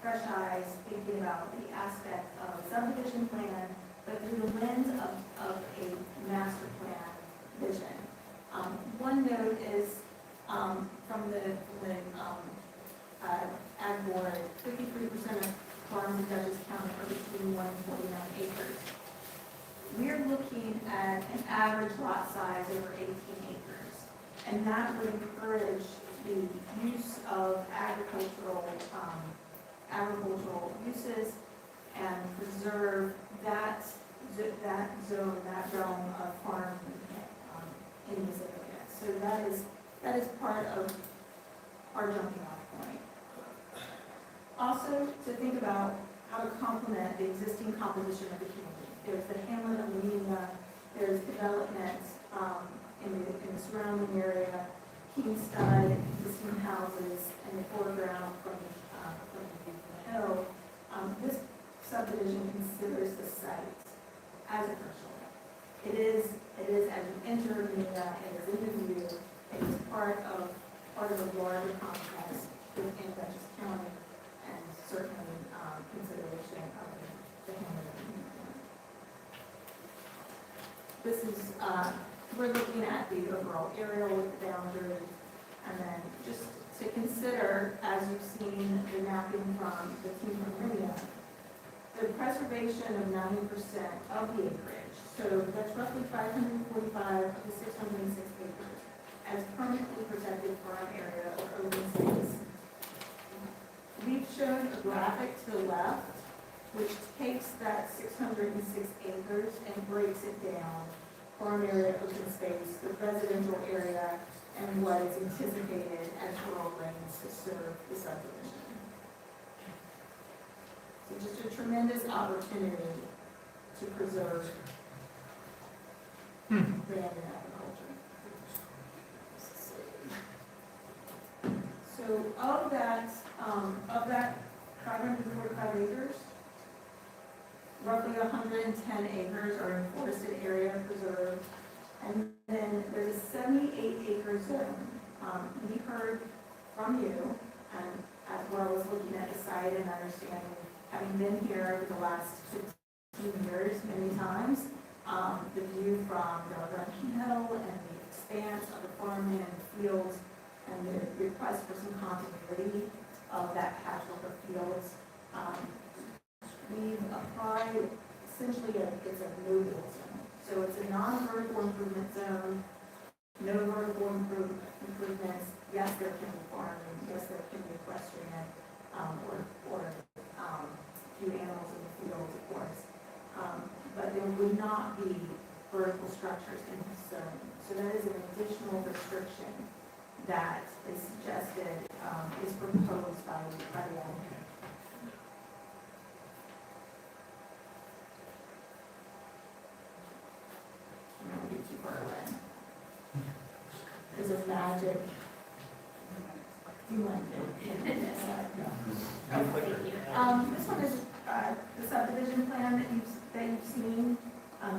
Fresh eyes, thinking about the aspect of subdivision plan, but through the lens of a master plan vision. One note is from the ag board, 53% of farms in Dutchess County are between 1 and 49 acres. We're looking at an average lot size over 18 acres, and that would encourage the use of agricultural uses and preserve that zone, that realm of farming in this area. So that is part of our jumping off point. Also, to think about how to complement the existing composition of the community. There's the hamlet of Menina, there's development in the surrounding area, Kingston, existing houses, and the foreground from the hill. This subdivision considers the site as a threshold. It is as you enter Menina, it is in the view, it is part of a larger complex within Dutchess County, and certainly consideration of the hamlet of Menina. This is, we're looking at the overall area with the boundary, and then just to consider, as you've seen the mapping from the team from Lydia, the preservation of 90% of the acreage, so that's roughly 545 of the 606 acres, as permanently protected farm area or open space. We've shown a graphic to the left, which takes that 606 acres and breaks it down, farm area, open space, the residential area, and what is anticipated as rural lanes to serve the subdivision. So just a tremendous opportunity to preserve land and agriculture. So of that 545 acres, roughly 110 acres are in forested area preserved, and then there's a 78-acre zone. We heard from you, and as well as looking at the site and understanding, having been here over the last 15 years many times, the view from the Running Hill and the expanse of the farmland and fields, and the request for some continuity of that patch over fields. We've applied essentially it's a no-build zone. So it's a non-vertical improvement zone, no vertical improvements. Yes, there can be farming, yes, there can be equestrian, or few animals in the field, of course. But there would not be vertical structures in this zone. So that is an additional restriction that is suggested, is proposed by the applicant. I'm not get too far away. There's a magic. You want to this one is the subdivision plan that you've seen.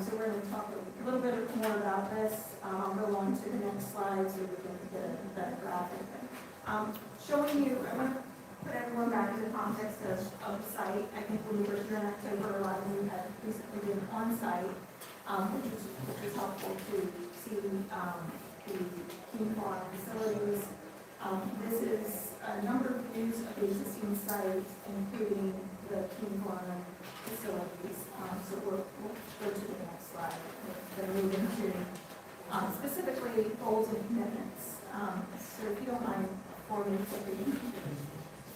So we're gonna talk a little bit more about this. I'll go on to the next slide so we can get a better graphic. Showing you, I want to put everyone back in the context of the site. I think when we were here in October, a lot of you had recently been on site, which was helpful to see the King Farm facilities. This is a number of views of the existing site, including the King Farm facilities. So we'll go to the next slide. Then move into specifically goals and commitments. So if you don't mind for me to read,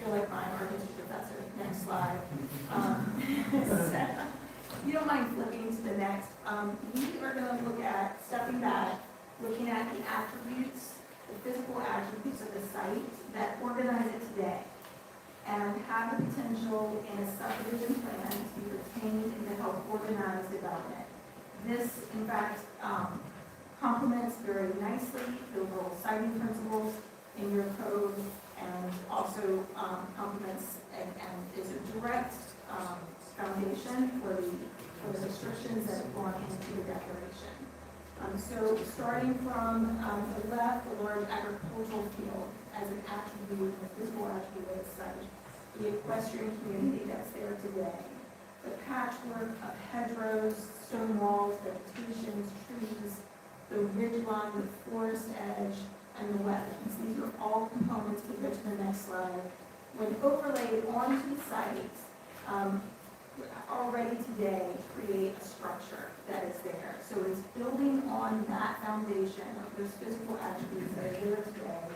feel like my art history professor. Next slide. If you don't mind flipping to the next, we are going to look at stepping back, looking at the attributes, the physical attributes of the site that organize it today, and have the potential in a subdivision plan to be retained and to help organize development. This, in fact, complements very nicely the overall siting principles in your code, and also complements and is a direct foundation for the restrictions that have gone into the declaration. So starting from the left, the large agricultural field as an attribute, a physical attribute of the site, the equestrian community that's there today, the patchwork of hedgerows, stone walls, vegetations, trees, the ridge line, the forest edge, and the wetlands. These are all components, we go to the next slide. When overlaid onto the site, already today create a structure that is there. So it's building on that foundation of those physical attributes that are there today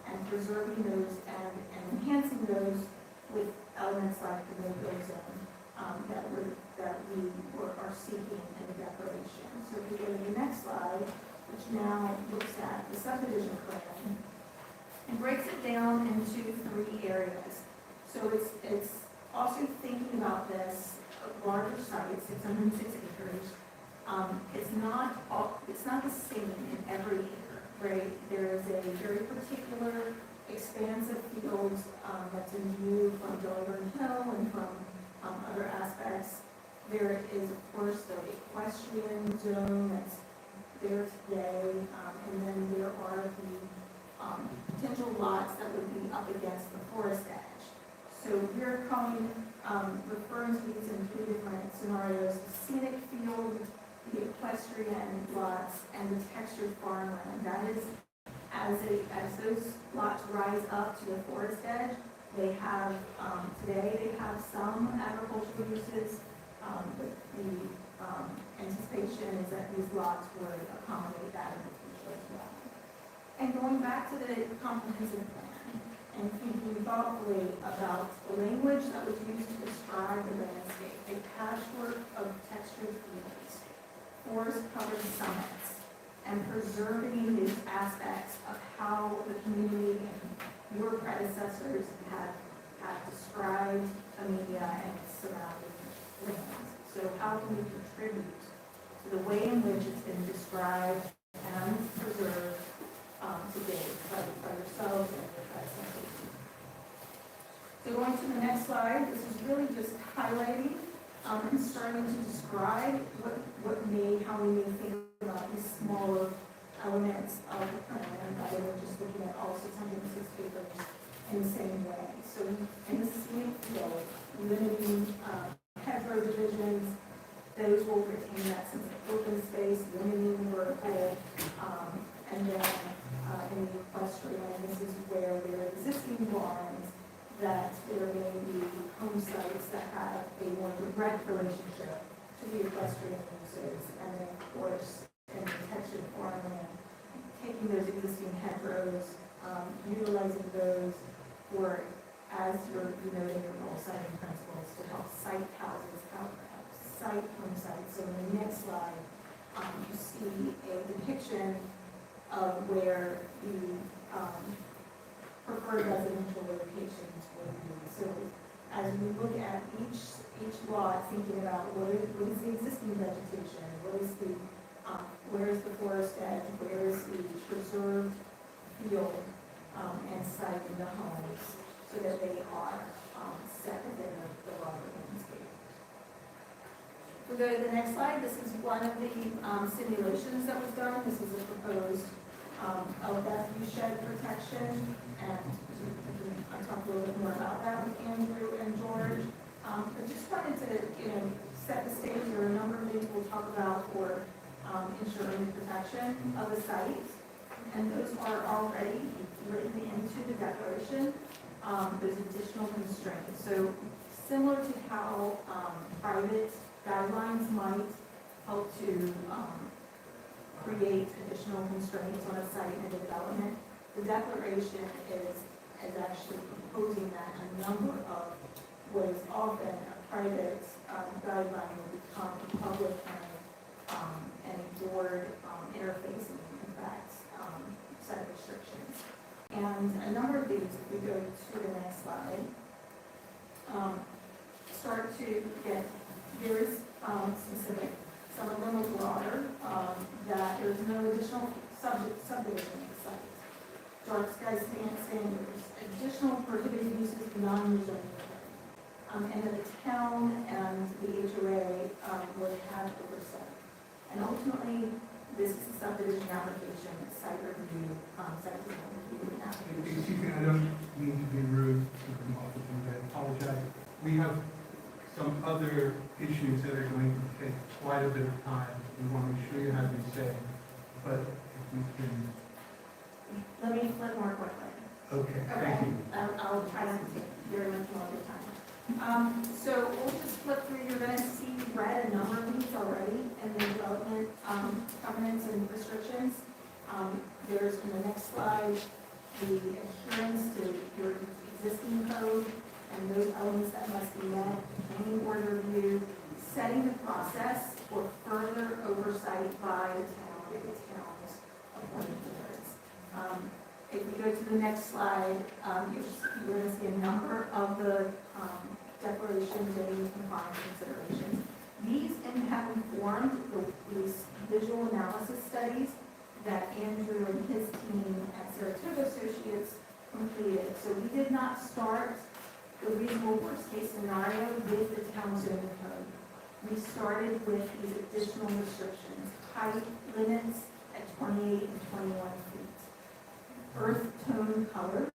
and preserving those and enhancing those with elements like the no-build zone that we are seeking in the declaration. So if we go to the next slide, which now looks at the subdivision plan and breaks it down into 3 areas. So it's also thinking about this larger site, 606 acres. It's not the same in every acre, right? There is a very particular expansive field that's in view from Delaware Hill and from other aspects. There is, of course, the equestrian zone that's there today, and then there are the potential lots that would be up against the forest edge. So we're referring to these in 3 different scenarios: the scenic field, the equestrian lots, and the textured farmland. That is, as those lots rise up to the forest edge, they have today they have some agricultural uses. The anticipation is that these lots would accommodate that in the future as well. And going back to the comprehensive plan and thinking thoughtfully about the language that was used to describe the landscape, a patchwork of textured fields, forest-covered summits, and preserving these aspects of how the community and your predecessors have described Amelia and its surrounding lands. So how can we contribute to the way in which it's been described and preserved today by yourselves and your predecessors? So going to the next slide, this is really just highlighting and starting to describe how we may think about these smaller elements of the plan, rather than just looking at all 606 acres in the same way. So in the scenic field, limiting hedgerow divisions, those will retain that sense of open space, limiting vertical, and then in the equestrian, this is where there are existing barns that there may be home sites that have a more direct relationship to the equestrian uses, and then of course in the textured farmland, taking those existing hedgerows, utilizing those for, as you're noting your goal setting principles, to help site houses, help site home sites. So in the next slide, you see a depiction of where the preferred residential locations would be. So as we look at each lot, thinking about what is the existing vegetation, where is the forest edge, where is the preserved field and site in the homes, so that they are set within the larger landscape. we go to the next slide, this is one of the simulations that was done. This is a proposed LDAP shed protection, and I'll talk a little bit more about that with Andrew and George. I just wanted to, set the stage. There are a number of things we'll talk about for ensuring the protection of the site, and those are already written into the declaration. Those additional constraints. So similar to how private guidelines might help to create additional constraints on a site and a development, the declaration is actually proposing that a number of what is often a private guideline will become a public and a board interfacing, in fact, set of restrictions. And a number of these, if we go to the next slide, start to get very specific. Some of them are broader, that there's no additional subdivision in the site. Dark sky standards, additional prohibited uses beyond the zoning code. And that the town and the HOA would have oversight. And ultimately, this is a subdivision application, site review, site review application. Excuse me, I don't mean to be rude to come off of you, I apologize. We have some other issues that are going to take quite a bit of time. We want to make sure you have your say, but if we can. Let me flip more quickly. Okay, thank you. I'll try not to take very much more of your time. So we'll just flip through. You're going to see we've read a number of these already in the development covenants and restrictions. There's in the next slide the adherence to your existing code and those elements that must be met, planning board review, setting the process for further oversight by the town's appointed boards. If we go to the next slide, you're going to see a number of the declarations and compliance considerations. These have informed these visual analysis studies that Andrew and his team at Saratoga Associates completed. So we did not start the reasonable worst-case scenario with the town zoning code. We started with these additional restrictions, height limits at 28 and 21 feet, earth tone colors,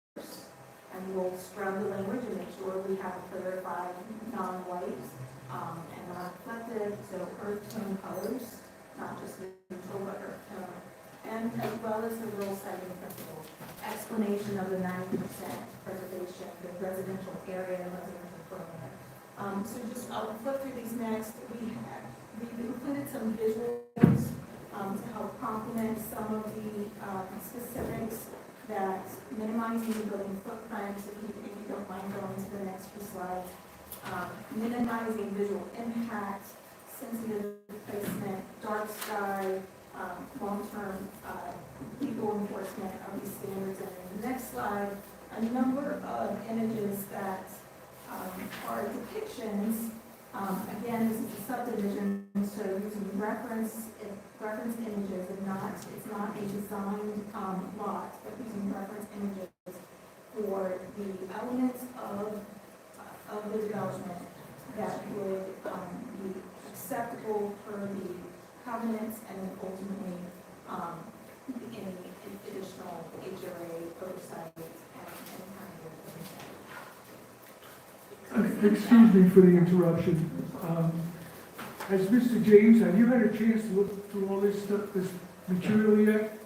and we'll scrub the language and make sure we have clarified non-white and non-reflective, so earth tone colors, not just neutral, but earth tone, and as well as the rural siting principle, explanation of the 90% preservation, the residential area and residential perimeter. So just, I'll flip through these next. We've included some visuals to help complement some of the specifics that minimizing the building footprint, if you don't mind going to the next few slides, minimizing visual impact, sensitive placement, dark sky, long-term legal enforcement of these standards. And in the next slide, a number of images that are depictions. Again, this is a subdivision, so using reference images and it's not a designed lot, but using reference images for the elements of the development that would be acceptable for the covenants and then ultimately any additional HOA oversight and kind of oversight. Excuse me for the interruption. Has Mr. James, have you had a chance to look through all this stuff, this material yet?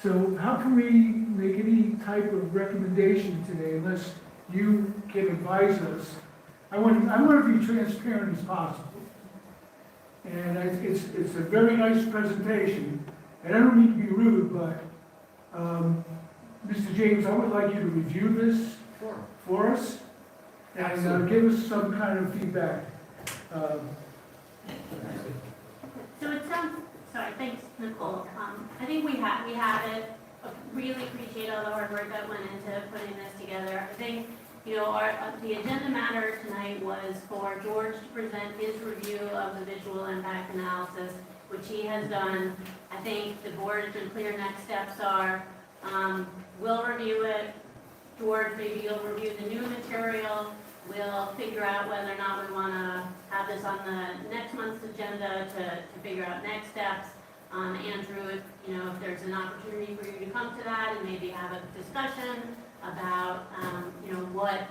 So how can we make any type of recommendation today unless you can advise us? I want to be transparent as possible. And it's a very nice presentation, and I don't mean to be rude, but Mr. James, I would like you to review this for us and give us some kind of feedback. So it sounds, sorry, thanks, Nicole. I think we have it. Really appreciate all the hard work that went into putting this together. I think, the agenda matter tonight was for George to present his review of the visual impact analysis, which he has done. I think the board has been clear next steps are, we'll review it. George, maybe you'll review the new material. We'll figure out whether or not we want to have this on the next month's agenda to figure out next steps. Andrew, if there's an opportunity for you to come to that and maybe have a discussion about, what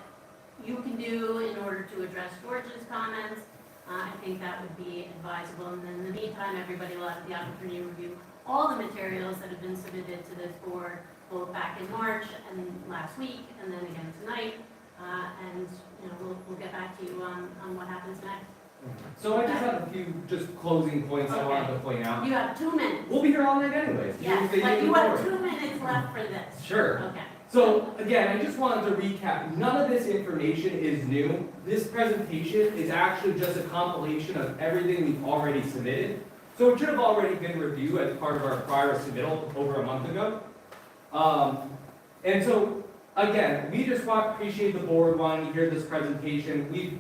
you can do in order to address George's comments, I think that would be advisable. And then in the meantime, everybody will have the opportunity to review all the materials that have been submitted to this board, both back in March and last week, and then again tonight. And, we'll get back to you on what happens next. So I just have a few just closing points I wanted to point out. You have 2 minutes. We'll be here all night anyways. Yes, We'll be but you moving have forward. 2 minutes left for this. Sure. Okay. So again, I just wanted to recap, none of this information is new. This presentation is actually just a compilation of everything we've already submitted. So it should have already been reviewed as part of our prior submittal over a month ago. And so, again, we just appreciate the board wanting to hear this presentation. We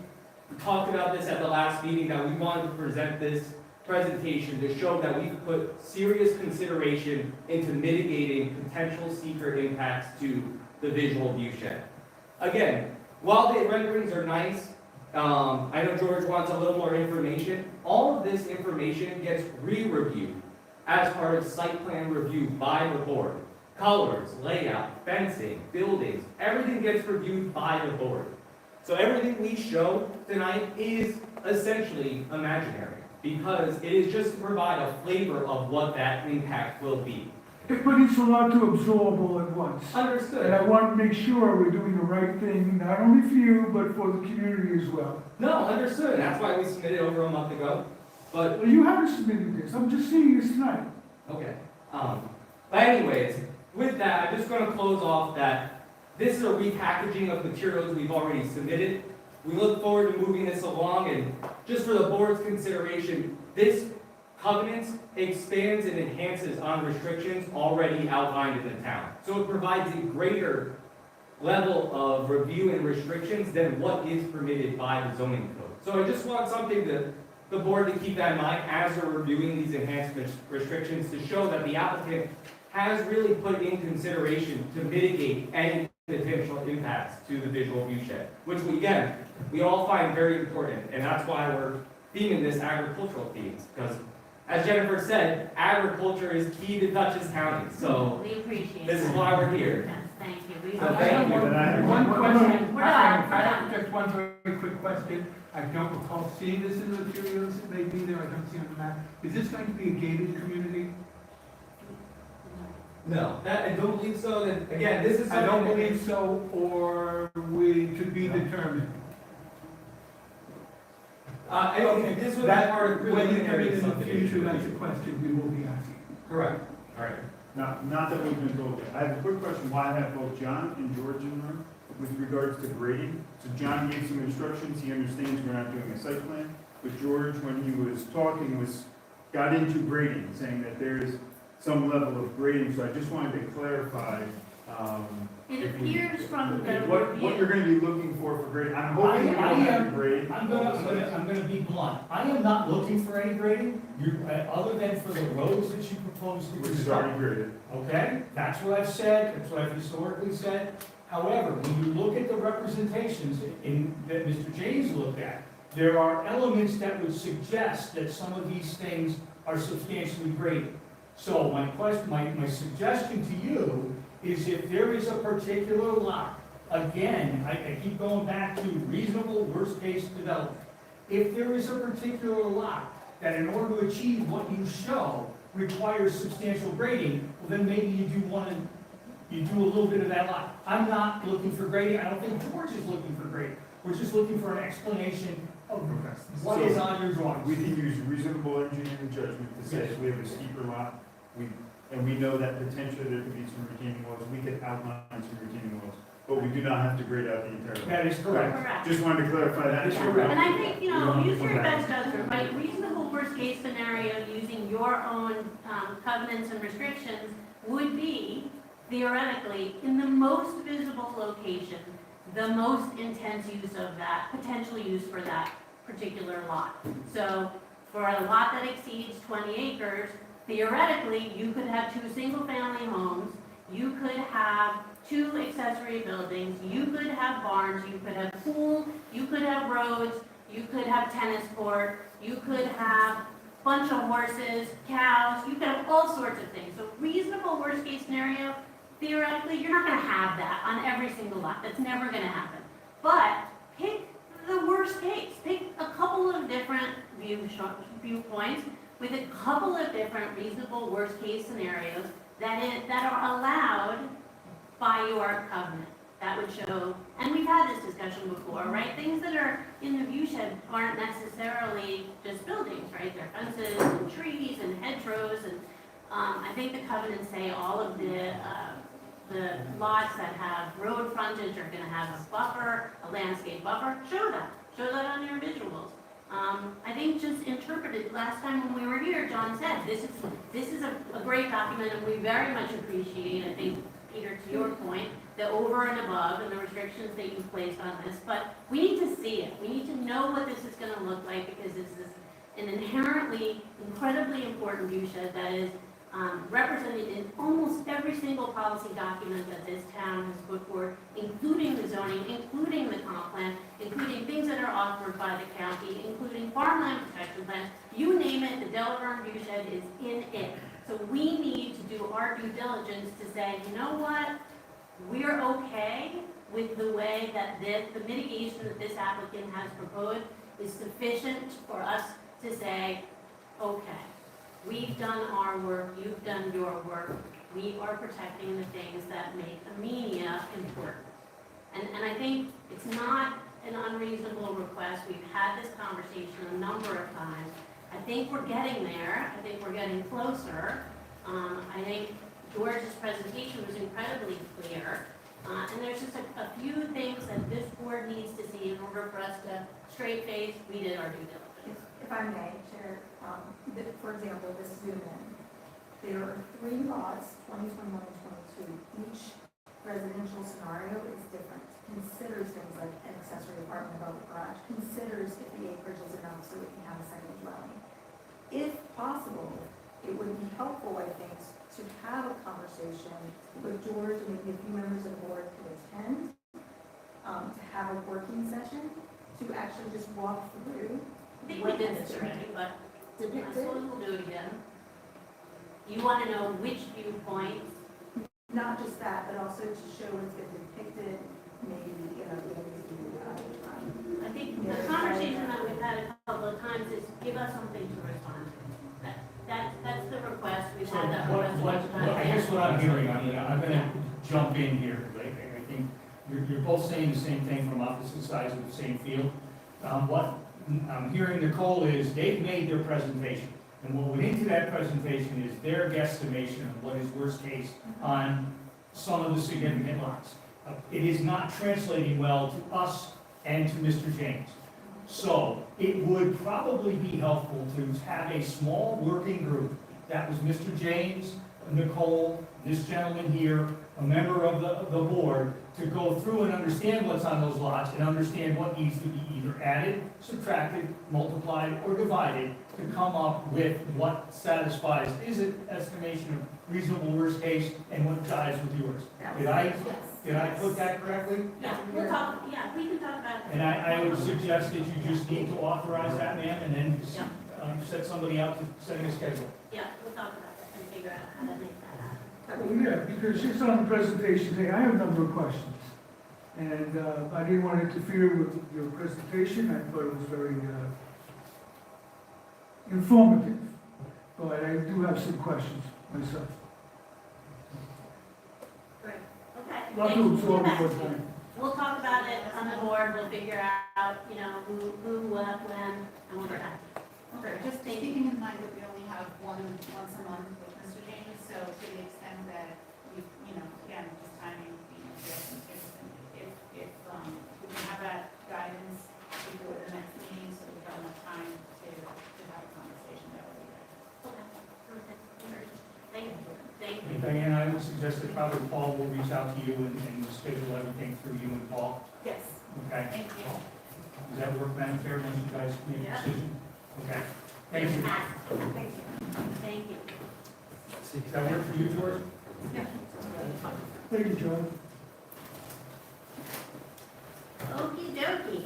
talked about this at the last meeting, that we wanted to present this presentation to show that we've put serious consideration into mitigating potential seeker impacts to the visual view shed. Again, while the renderings are nice, I know George wants a little more information. All of this information gets re-reviewed as part of site plan review by the board. Colors, layout, fencing, buildings, everything gets reviewed by the board. So everything we show tonight is essentially imaginary, because it is just to provide a flavor of what that impact will be. But it's a lot to absorb all at once. And Understood. I want to make sure we're doing the right thing, not only for you, but for the community as well. No, understood. That's why we submitted over a month ago. But, Well, you haven't submitted this, I'm just seeing this tonight. okay. But anyways, with that, I'm just going to close off that this is a repackaging of materials we've already submitted. We look forward to moving this along, and just for the board's consideration, this covenant expands and enhances on restrictions already outlined in the town. So it provides a greater level of review and restrictions than what is permitted by the zoning code. So I just want something that the board to keep that in mind as we're reviewing these enhancement restrictions, to show that the applicant has really put in consideration to mitigate any potential impacts to the visual view shed, which we all find very important, and that's why we're theming this agricultural themes, because as Jennifer said, agriculture is key to Dutchess County, so We appreciate this is that. why we're here. Yes, thank you. We So thank you. One question, We're done. just one very quick question. I don't recall seeing this in the materials, it may be there, I don't see on the map. Is this going to be a gated community? No, that, I don't believe so, and again, this is I don't something that- believe so, or to be determined. I this would be That, part of when you preliminary come in the subdivision. future, that's a question we will be asking. Correct. All right. Not that we've been told yet. I have a quick question, why I have both John and George in the room with regards to grading. So John gave some instructions, he understands we're not doing a site plan, but George, when he was talking, got into grading, saying that there is some level of grading, so I just wanted to clarify, It appears from the what you're review. gonna be looking for grading. I'm hoping we don't have to grade. I'm gonna be blunt. I am not looking for any grading, other than for the roads that you propose to Which is construct. already graded. Okay, that's what I've said, that's what I've historically said. However, when you look at the representations that Mr. James looked at, there are elements that would suggest that some of these things are substantially graded. So my suggestion to you is, if there is a particular lot, again, I keep going back to reasonable worst-case development. If there is a particular lot that, in order to achieve what you show, requires substantial grading, well, then maybe you do a little bit of that lot. I'm not looking for grading, I don't think George is looking for grading. We're just looking for an explanation of what is on your drawings. We can use reasonable engineering judgment to say if we have a steeper lot, and we know that potentially there could be some retaining walls, we could outline some retaining walls, but we do not have to grade out the entire lot. That is correct. Correct. Just wanted to clarify that. That is correct. And I think, We don't use have to your put that. best judgment, right? Reasonable worst-case scenario using your own covenants and restrictions would be, theoretically, in the most visible location, the most intense use of that, potential use for that particular lot. So for a lot that exceeds 20 acres, theoretically, you could have 2 single-family homes, You could have 2 accessory buildings, you could have barns, you could have pool, you could have roads, you could have tennis court, you could have bunch of horses, cows, you could have all sorts of things. So reasonable worst case scenario, theoretically, you're not gonna have that on every single lot. That's never gonna happen. But pick the worst case. Pick a couple of different viewpoints with a couple of different reasonable worst case scenarios that are allowed by your covenant. That would show, and we've had this discussion before, right? Things that are in the viewshed aren't necessarily just buildings, right? They're fences and trees and hedgerows, and I think the covenants say all of the lots that have road frontage are gonna have a buffer, a landscape buffer. Show that on your visuals. I think just interpreted, last time when we were here, John said, this is a great document, and we very much appreciate, I think, Peter, to your point, the over and above and the restrictions that you placed on this, but we need to see it. We need to know what this is gonna look like, because this is an inherently, incredibly important viewshed that is represented in almost every single policy document that this town has put forward, including the zoning, including the comp plan, including things that are offered by the county, including farmland protection plans. You name it, the Delaware viewshed is in it. So we need to do our due diligence to say, you know what? We're okay with the way that the mitigation that this applicant has proposed is sufficient for us to say, okay, we've done our work, you've done your work, we are protecting the things that make Amenia important. And I think it's not an unreasonable request. We've had this conversation a number of times. I think we're getting there. I think we're getting closer. I think George's presentation was incredibly clear. And there's just a few things that this board needs to see in order for us to straight face, we did our due diligence. If I may, Chair, for example, this zoom in, there are 3 lots, 20, 21, and 22. Each residential scenario is different. Considers things like an accessory apartment above a garage, considers if the acreage is enough so we can have a second dwelling. If possible, it would be helpful, I think, to have a conversation with George, and maybe a few members of the board could attend, to have a working session, to actually just walk through. I think we did this already, but Depicted, we'll do it again. You want to know which viewpoints? not just that, but also to show it's been depicted, maybe, I think the conversation that we've had a couple of times is give us something to respond to. That's the request. We've So had that request. I guess what I'm hearing, I'm gonna jump in here, because I think you're both saying the same thing from opposite sides of the same field. What I'm hearing, Nicole, is they've made their presentation, and what went into that presentation is their guesstimation of what is worst case on some of the significant lots. It is not translating well to us and to Mr. James. So it would probably be helpful to have a small working group. That was Mr. James, Nicole, this gentleman here, a member of the board, to go through and understand what's on those lots and understand what needs to be either added, subtracted, multiplied, or divided to come up with what satisfies his estimation of reasonable worst case and what jives with yours. Did I put that correctly? Yeah, we'll talk, yeah, we can talk about it. And I would suggest that you just need to authorize that, ma'am, and then set somebody out to setting a schedule. Yeah, we'll talk about that and figure out how to make that happen. Well, yeah, because it's on the presentation today, I have a number of questions. And I didn't want to interfere with your presentation, I thought it was very informative. But I do have some questions myself. Great, okay. Not to absorb it one time. We'll talk about it on the board, we'll figure out, who, what, when, and we'll get back. Okay, just keeping in mind that we only have once a month with Mr. James, so to the extent that we, again, just timing being important, if we can have that guidance before the next meeting, so we've got enough time to have a conversation, that would be great. Okay, thank you, thank you. And Diane, I would suggest that probably Paul will reach out to you and schedule everything through you and Paul. Yes, Okay? thank you. Does that work, Madam Chair, once you guys make a Yeah. decision? Okay. Thank you. Thank you. Thank you. Does that work for you, George? Yeah. Thank you, John. Okey dokey.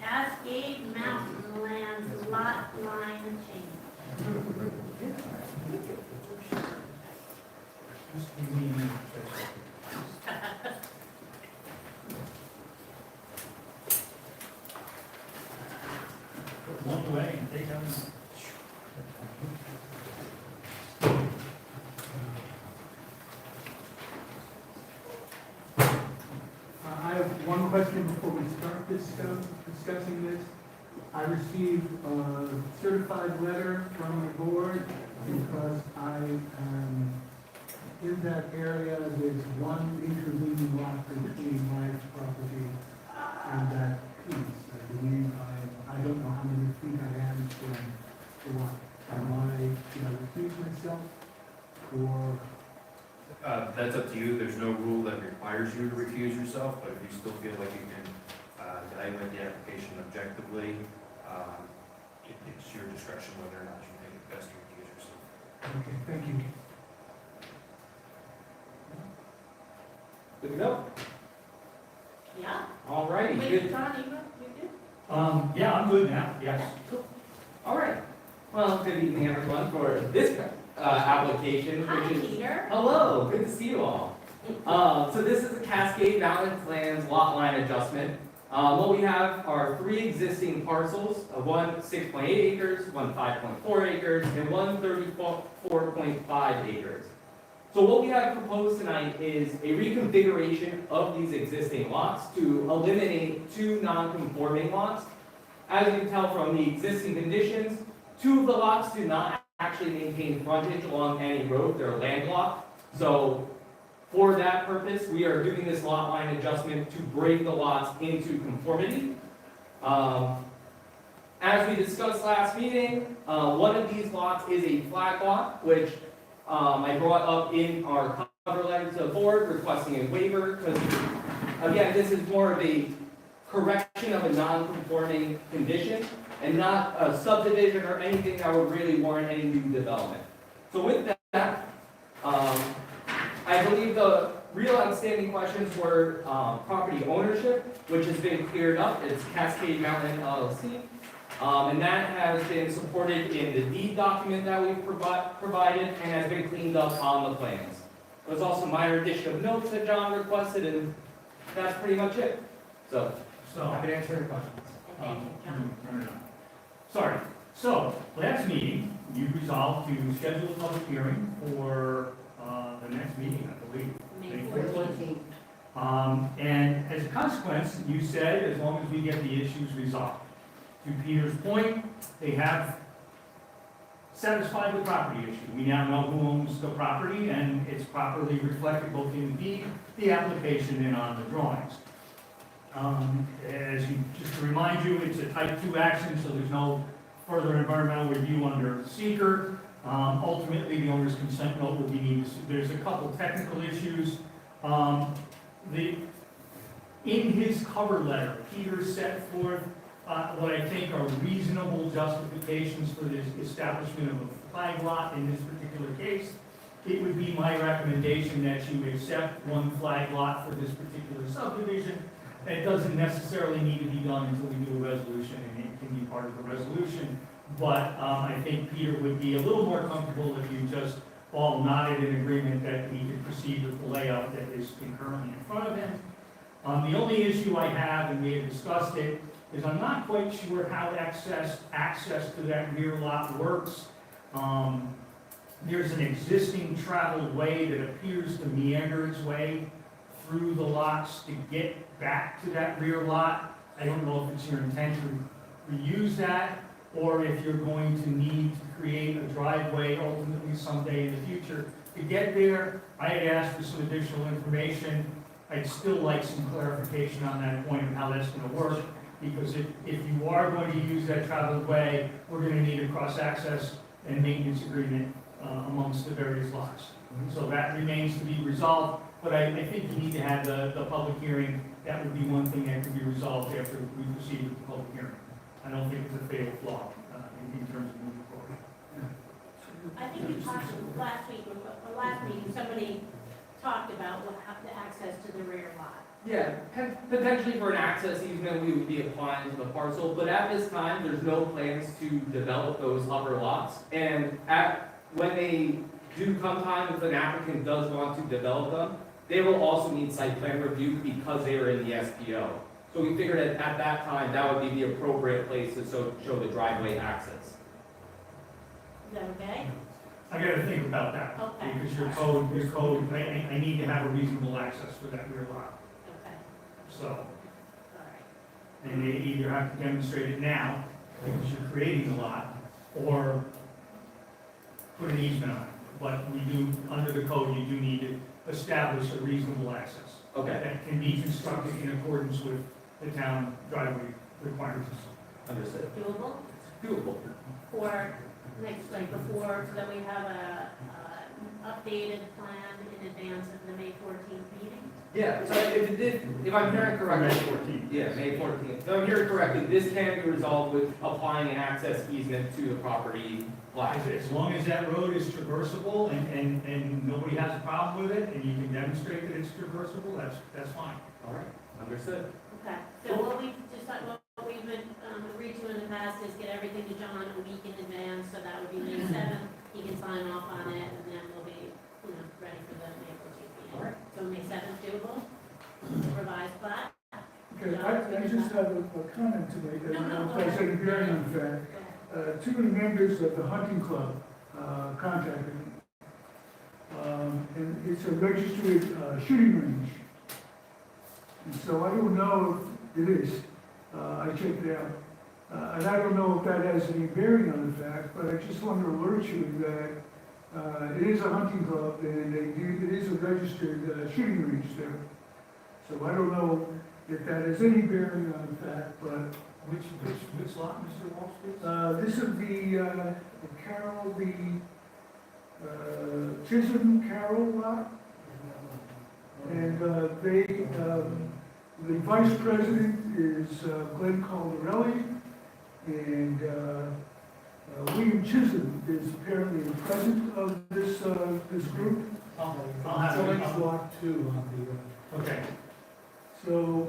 Cascade Mountain Lands lot line change. Walk away and take them. I have one question before we start discussing this. I received a certified letter from the board because I am in that area. There's one intervening lot between my property and that piece. I believe I don't know how many feet I am from the lot. Should I recuse myself or? That's up to you. There's no rule that requires you to recuse yourself, but if you still feel like you can evaluate the application objectively, it's your discretion whether or not you think it's best to recuse yourself. Okay, thank you. Good to go? Yeah? All righty, Wait, good. John, you do? Yeah, I'm good now, yes. All right. Well, good evening, everyone, for this application, Hi, which is... Peter. Hello, good to see you all. So this is a Cascade Mountain Lands lot line adjustment. What we have are 3 existing parcels, one 6.8 acres, one 5.4 acres, and one 34.5 acres. So what we have proposed tonight is a reconfiguration of these existing lots to eliminate 2 non-conforming lots. As you can tell from the existing conditions, 2 of the lots do not actually maintain frontage along any road, they're landlocked. So for that purpose, we are doing this lot line adjustment to bring the lots into conformity. As we discussed last meeting, one of these lots is a flag lot, which I brought up in our cover letter to the board requesting a waiver, because again, this is more of a correction of a non-conforming condition and not a subdivision or anything that would really warrant any new development. So with that, I believe the real outstanding questions were property ownership, which has been cleared up. It's Cascade Mountain LLC. And that has been supported in the deed document that we've provided and has been cleaned up on the plans. There's also minor addition of notes that John requested, and that's pretty much it. So, happy to answer any questions. Thank you, John. Sorry. So, last meeting, you resolved to schedule a public hearing for the next meeting, I believe. May 14th. And as a consequence, you said, as long as we get the issues resolved. To Peter's point, they have satisfied the property issue. We now know who owns the property, and it's properly reflected both in the deed, the application, and on the drawings. Just to remind you, it's a type 2 action, so there's no further environmental review under seeker. Ultimately, the owner's consent note will be needed. There's a couple technical issues. In his cover letter, Peter set forth what I think are reasonable justifications for the establishment of a flag lot in this particular case. It would be my recommendation that you accept one flag lot for this particular subdivision. It doesn't necessarily need to be done until we do a resolution, and it can be part of the resolution. But I think Peter would be a little more comfortable if you just all nodded in agreement that he could proceed with the layout that is currently in front of him. The only issue I have, and we have discussed it, is I'm not quite sure how access to that rear lot works. There's an existing traveled way that appears to meander its way through the lots to get back to that rear lot. I don't know if it's your intention to reuse that, or if you're going to need to create a driveway ultimately someday in the future to get there. I had asked for some additional information. I'd still like some clarification on that point of how that's going to work, because if you are going to use that traveled way, we're going to need a cross-access and maintenance agreement amongst the various lots. So that remains to be resolved, but I think you need to have the public hearing. That would be one thing that could be resolved after we proceed with the public hearing. I don't think it's a fatal flaw in terms of moving forward. I think we talked last week, somebody talked about what, how the access to the rear lot. Yeah, potentially for an access easement, we would be applying to the parcel, but at this time, there's no plans to develop those upper lots. And when they do come time, if an applicant does want to develop them, they will also need site plan review because they are in the SPO. So we figured at that time, that would be the appropriate place to show the driveway access. Is that okay? I gotta think about that. Okay. Because your code, I need to have a reasonable access for that rear lot, Okay, so. all right. And they either have to demonstrate it now, because you're creating the lot, or put an easement on it. But we do, under the code, you do need to establish a reasonable access. Okay, That can be constructed in accordance with the town driveway requirements. understood. Doable Doable. for next, like before, so that we have a, updated plan in advance of the May 14th meeting? Yeah, so if I'm hearing correctly. May 14th. Yeah, May 14th. So I'm hearing correctly, this can be resolved with applying an access easement to the property line. As long as that road is traversable and nobody has a problem with it, and you can demonstrate that it's traversable, that's fine. All right, understood. Okay, so what we just, what we've been, agreed to in the past is get everything to John a week in advance, so that would be May 7th. He can sign off on it, and then we'll be, ready for the May 14th meeting. All right. So May 7th doable, revised plat? Okay, I just have a comment to make, No, and no, I'll go place ahead. it very unfair. Two of the members of the hunting club contacted me. And it's a registered shooting range. And so I don't know if it is. I checked it out. And I don't know if that has any bearing on the fact, but I just want to alert you that it is a hunting club and it is a registered shooting range there. So I don't know if that has any bearing on the fact, but Which lot, Mr. Walsh, please? this is the Chisholm Carroll lot, and the vice president is Glenn Caldarelli, and William Chisholm is apparently the president of this group. I'll have it. It's lot 2 on Okay. So,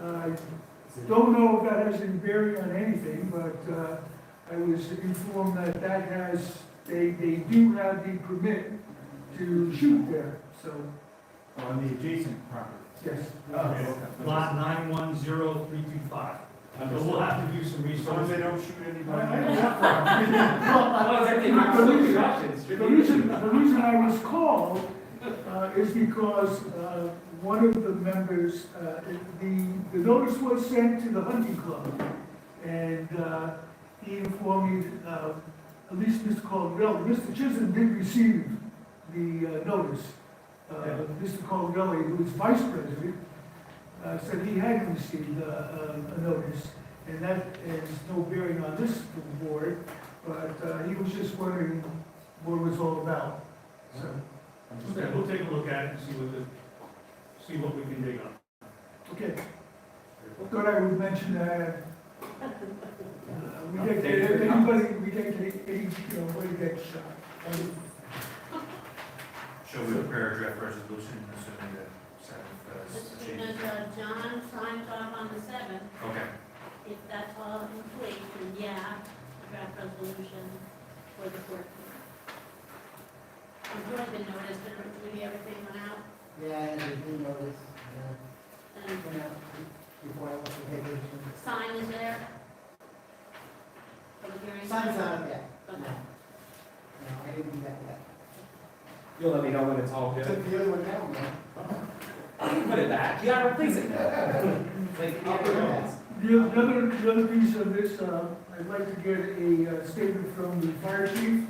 I don't know if that has any bearing on anything, but I was informed that they do have the permit to shoot there, so, On the adjacent property. yes. Okay. Lot 910325. So we'll have to do some As long as they research. don't shoot anybody. The reason I was called is because one of the members, the notice was sent to the hunting club, and he informed me, at least Mr. Caldarelli, Mr. Chisholm did receive the notice. Mr. Caldarelli, who is vice president, said he had received a notice, and that has no bearing on this board, but he was just wondering what it was all about, so. Okay, we'll take a look at it and see what we can dig up. Okay. Thought I would mention that, we get, anybody, anybody gets shot. Shall we prepare a draft resolution assuming that As seventh, soon as John signs off on the 7th, Okay, if that's all complete, then yeah, draft resolution for the 14th. Enjoyed the notice, did really everything went out, Yeah, I did notice, and before I went to vacation. sign is there? For the hearing? Sign's not yet. Okay. No, I didn't do that yet. You'll let me know when it's all good. Took the other one down, man. Put it back, you gotta replace it. Like, I'll put it back. The other piece of this, I'd like to get a statement from the fire chief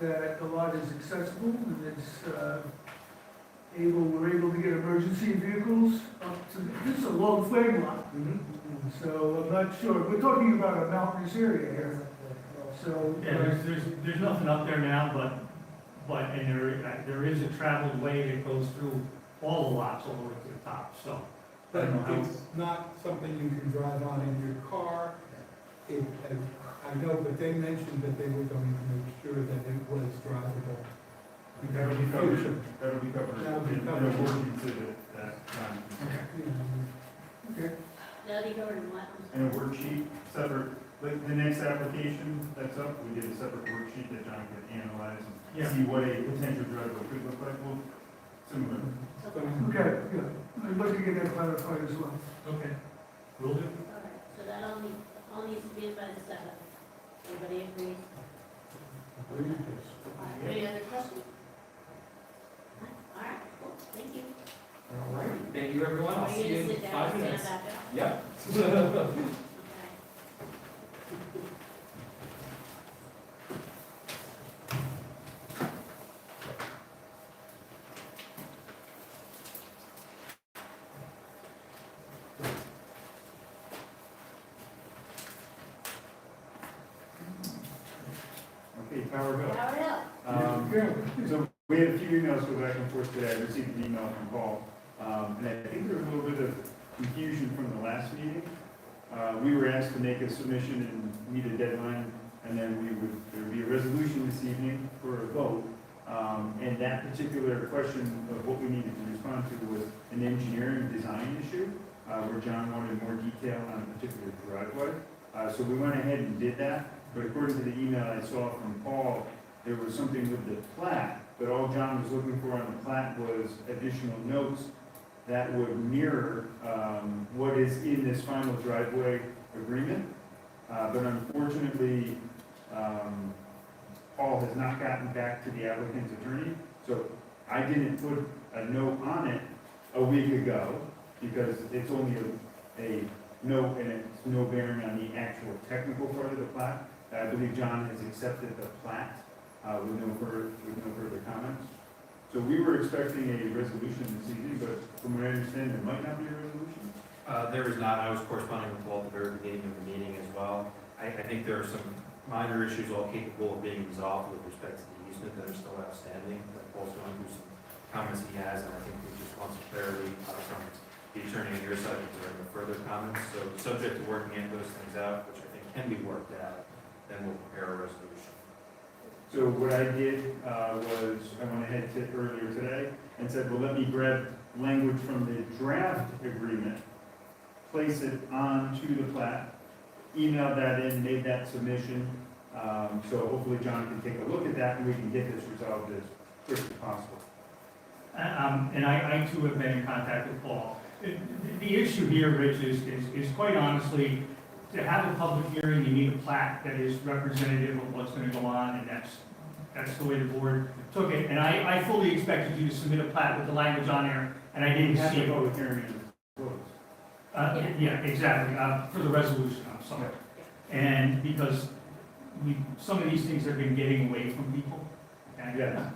that the lot is accessible and it's we're able to get emergency vehicles up to, this is a long flag lot, so I'm not sure, we're talking about a mountainous area here, so. Yeah, there's nothing up there now, and there is a traveled way that goes through all the lots all the way to the top, so. I But don't know how- it's not something you can drive on in your car. I know, but they mentioned that they were going to make sure that it was drivable. That'll be covered, that'll be covered. That'll be in covered. a work exhibit that, Okay, Now they covered in what? I'm and a sorry. worksheet, separate, like the next application that's up, we did a separate worksheet that John could analyze Yeah. and see what a potential driveway could look like, well, similar. okay, yeah, I'd like to get that clarified as well. Okay, will do. All right, so that all needs to be in by the 7th. Everybody agrees? All right, any other questions? All right, cool, thank you. All right, thank you, everyone. I'll Are see you you gonna in sit down 5 and minutes. stand back up? Yep. Okay. Okay, Tower Hill. Howard Hill. So we had a few emails go back and forth today. I received an email from Paul. And I think there was a little bit of confusion from the last meeting. We were asked to make a submission and meet a deadline, and then there would be a resolution this evening for a vote. And that particular question of what we needed to respond to was an engineering design issue, where John wanted more detail on a particular driveway. So we went ahead and did that, but according to the email I saw from Paul, there was something with the plat, but all John was looking for on the plat was additional notes that would mirror what is in this final driveway agreement. But unfortunately, Paul has not gotten back to the applicant's attorney, so I didn't put a note on it a week ago, because it's only a note and it's no bearing on the actual technical part of the plat. I believe John has accepted the plat with no further comments. So we were expecting a resolution this evening, but from what I understand, there might not be a resolution. There is not, I was corresponding with Paul at the very beginning of the meeting as well. I think there are some minor issues all capable of being resolved with respect to the easement that are still outstanding. That Paul's going through some comments he has, and I think we just want some clarity from the attorney on your side if there are no further comments. So subject to working those things out, which I think can be worked out, then we'll prepare a resolution. So what I did was, I went ahead earlier today and said, well, let me grab language from the draft agreement, place it onto the plat, emailed that in, made that submission. So hopefully John can take a look at that and we can get this resolved as quick as possible. And I too have been in contact with Paul. The issue here, Rich, is quite honestly, to have a public hearing, you need a plat that is representative of what's gonna go on, and that's the way the board took it. And I fully expected you to submit a plat with the language on there, and I didn't Have see the it. public hearing is closed. Yeah, exactly, for the resolution, I'm sorry. And because some of these things have been getting away from people. Okay? Yeah.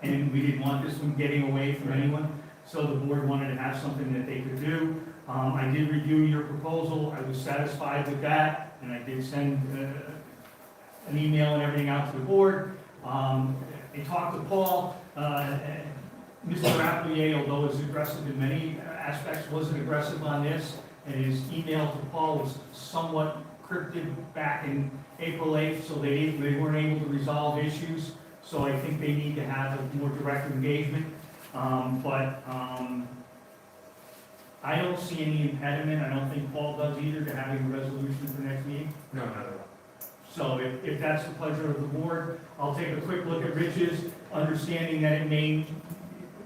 And we didn't want this one getting away from anyone, so the board wanted to have something that they could do. I did review your proposal, I was satisfied with that, and I did send an email and everything out to the board. I talked to Paul, Mr. Rapplier, although is aggressive in many aspects, wasn't aggressive on this, and his email to Paul was somewhat cryptic back in April 8th, so they weren't able to resolve issues, so I think they need to have a more direct engagement. I don't see any impediment, I don't think Paul does either, to having a resolution for next meeting. No, not at all. So if that's the pleasure of the board, I'll take a quick look at Rich's, understanding that it may,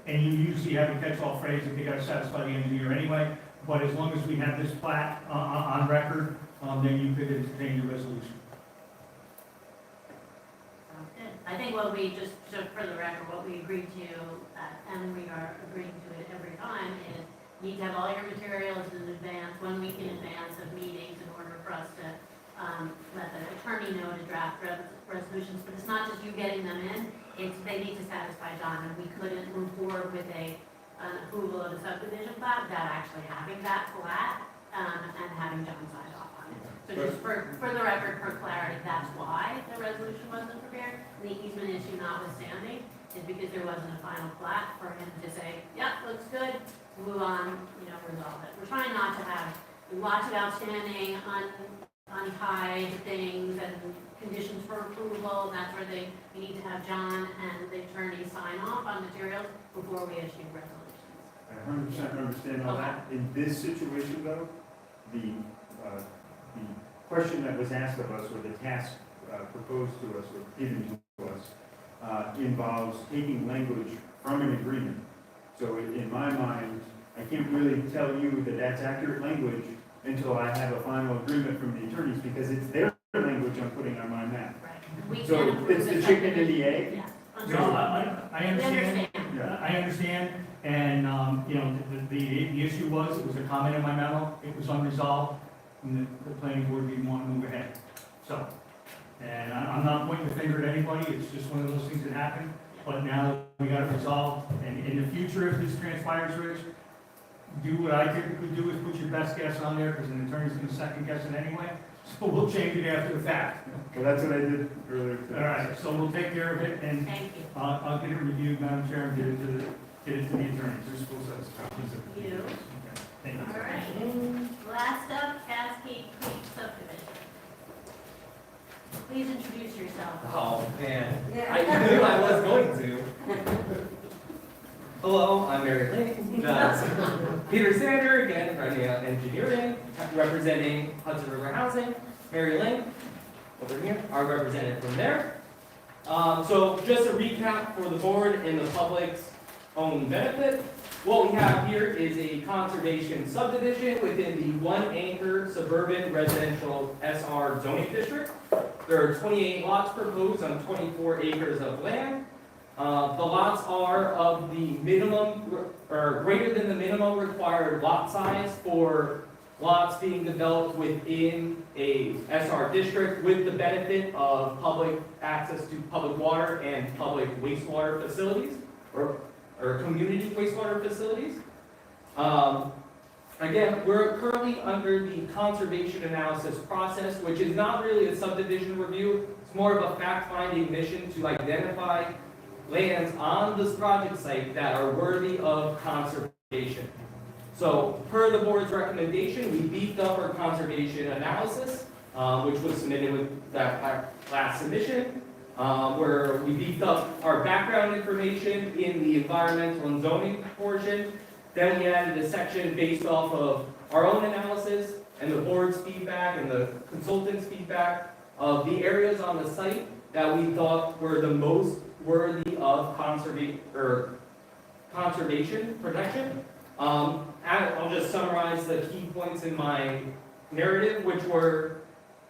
and you usually have a catch-all phrase if you gotta satisfy the engineer anyway, but as long as we have this plat on record, then you could entertain your resolution. Sounds good. I think what we, just for the record, what we agreed to, and we are agreeing to it every time, is you need to have all your materials in advance, 1 week in advance of meetings in order for us to let the attorney know to draft resolutions. But it's not just you getting them in, it's they need to satisfy John, and we couldn't move forward with an approval of a subdivision plat without actually having that plat and having John sign off on it. So just for the record, for clarity, that's why the resolution wasn't prepared. The easement issue notwithstanding is because there wasn't a final plat for him to say, yep, looks good, move on, resolve it. We're trying not to have lots of outstanding, untied things and conditions for approval, and that's where we need to have John and the attorney sign off on materials before we issue resolutions. I 100% understand all that. In this situation, though, the question that was asked of us, or the task proposed to us, or given to us, involves taking language from an agreement. So in my mind, I can't really tell you that that's accurate language until I have a final agreement from the attorneys, because it's their language I'm putting on my map. Right. We So can approve it's the chicken and the egg? Yes. No, I We understand. Yeah. I understand, and, you know, the issue was, it was a comment in my memo, it was unresolved, and the planning board didn't want to move ahead. So, and I'm not pointing the finger at anybody, it's just one of those things that happen, but now we got it resolved, and in the future, if this transpires, Rich, do what I typically do, is put your best guess on there, because an attorney's gonna second guess it anyway, so we'll change it after the fact. Well, that's what I did earlier today. All right, so we'll take care of it, and Thank you. I'll get it reviewed, Madam Chair, and get it to the attorneys. There's full sets of copies of it. You. Okay, thank you. All right. Last up, Cascade Creek subdivision. Please introduce yourself. Oh, man. I knew I was going to. Hello, I'm Mary Lane. That's Peter Sander, again, from Engineering, representing Hudson River Housing. Mary Lane, over here, our representative from there. So just a recap for the board and the public's own benefit. What we have here is a conservation subdivision within the 1 acre suburban residential SR zoning district. There are 28 lots proposed on 24 acres of land. The lots are of the minimum, or greater than the minimum required lot size for lots being developed within a SR district, with the benefit of public access to public water and public wastewater facilities, or community wastewater facilities. Again, we're currently under the conservation analysis process, which is not really a subdivision review. It's more of a fact-finding mission to identify lands on this project site that are worthy of conservation. So, per the board's recommendation, we beefed up our conservation analysis, which was submitted with that last submission, where we beefed up our background information in the environmental and zoning portion. Then we added a section based off of our own analysis and the board's feedback and the consultant's feedback of the areas on the site that we thought were the most worthy of conservation protection. I'll just summarize the key points in my narrative, which were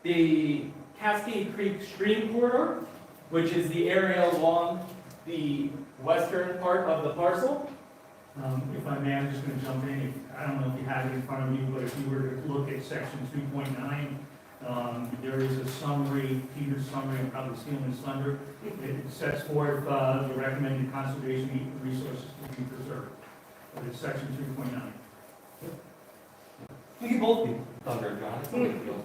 the Cascade Creek Stream Corridor, which is the area along the western part of the parcel. If I may, I'm just gonna jump in. I don't know if you have it in front of you, but if you were to look at section 2.9, there is a summary, Peter's summary, I'm probably stealing his thunder. It sets forth the recommended conservation resources to be preserved. But it's section 2.9. We can both be thunder, John. It's no big deal.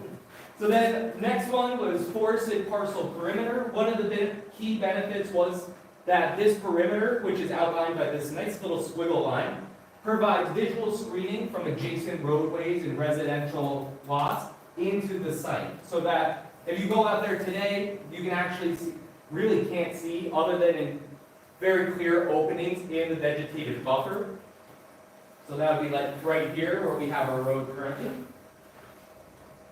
So then, next one was forested parcel perimeter. One of the key benefits was that this perimeter, which is outlined by this nice little squiggle line, provides visual screening from adjacent roadways and residential lots into the site. So that if you go out there today, you can actually see, really can't see other than in very clear openings in the vegetative buffer. So that would be like right here where we have our road currently.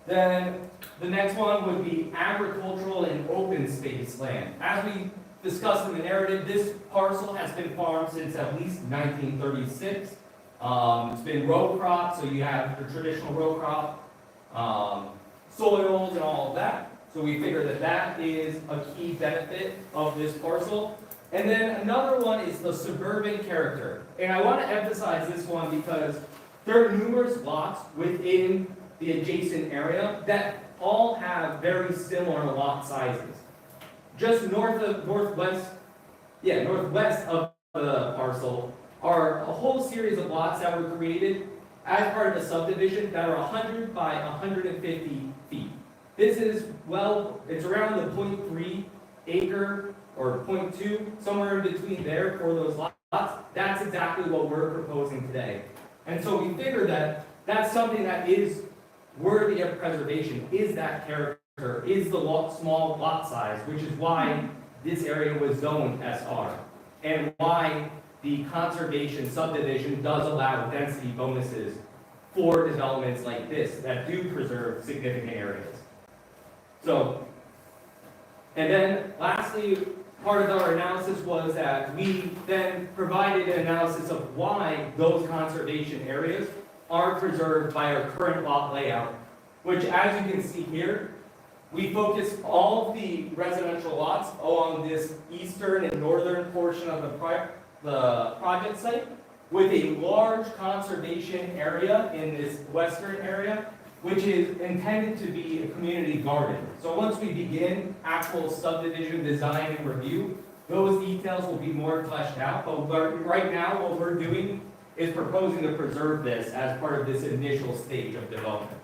Then the next one would be agricultural and open space land. As we discussed in the narrative, this parcel has been farmed since at least 1936. It's been row crop, so you have the traditional row crop, soils and all of that. So we figure that that is a key benefit of this parcel. And then another one is the suburban character. And I want to emphasize this one because there are numerous lots within the adjacent area that all have very similar lot sizes. Just northwest of the parcel are a whole series of lots that were created as part of the subdivision that are 100 by 150 feet. This is, well, it's around the 0.3 acre or 0.2, somewhere in between there for those lots. That's exactly what we're proposing today. And so we figure that that's something that is worthy of preservation, is that character is the small lot size, which is why this area was zoned SR, and why the conservation subdivision does allow density bonuses for developments like this that do preserve significant areas. So, and then lastly, part of our analysis was that we then provided an analysis of why those conservation areas are preserved by our current lot layout, which, as you can see here, we focus all of the residential lots along this eastern and northern portion of the project site, with a large conservation area in this western area, which is intended to be a community garden. So once we begin actual subdivision design and review, those details will be more fleshed out, but right now what we're doing is proposing to preserve this as part of this initial stage of development.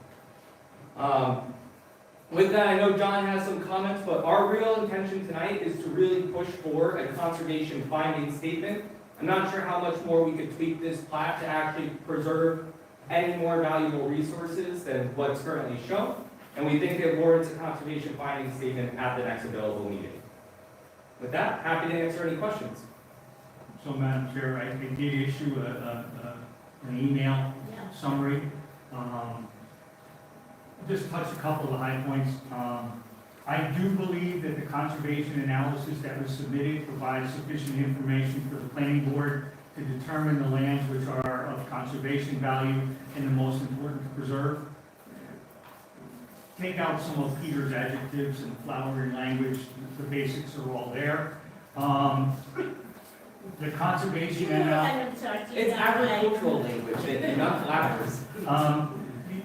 With that, I know John has some comments, but our real intention tonight is to really push for a conservation finding statement. I'm not sure how much more we could tweak this plat to actually preserve any more valuable resources than what's currently shown, and we think it warrants a conservation finding statement at the next available meeting. With that, happy to answer any questions. So, Madam Chair, I did issue an email summary. Just touch a couple of the high points. I do believe that the conservation analysis that was submitted provides sufficient information for the planning board to determine the lands which are of conservation value and the most important to preserve. Take out some of Peter's adjectives and flowery language, the basics are all there. The conservation analysis. It's agricultural language, and not flowers.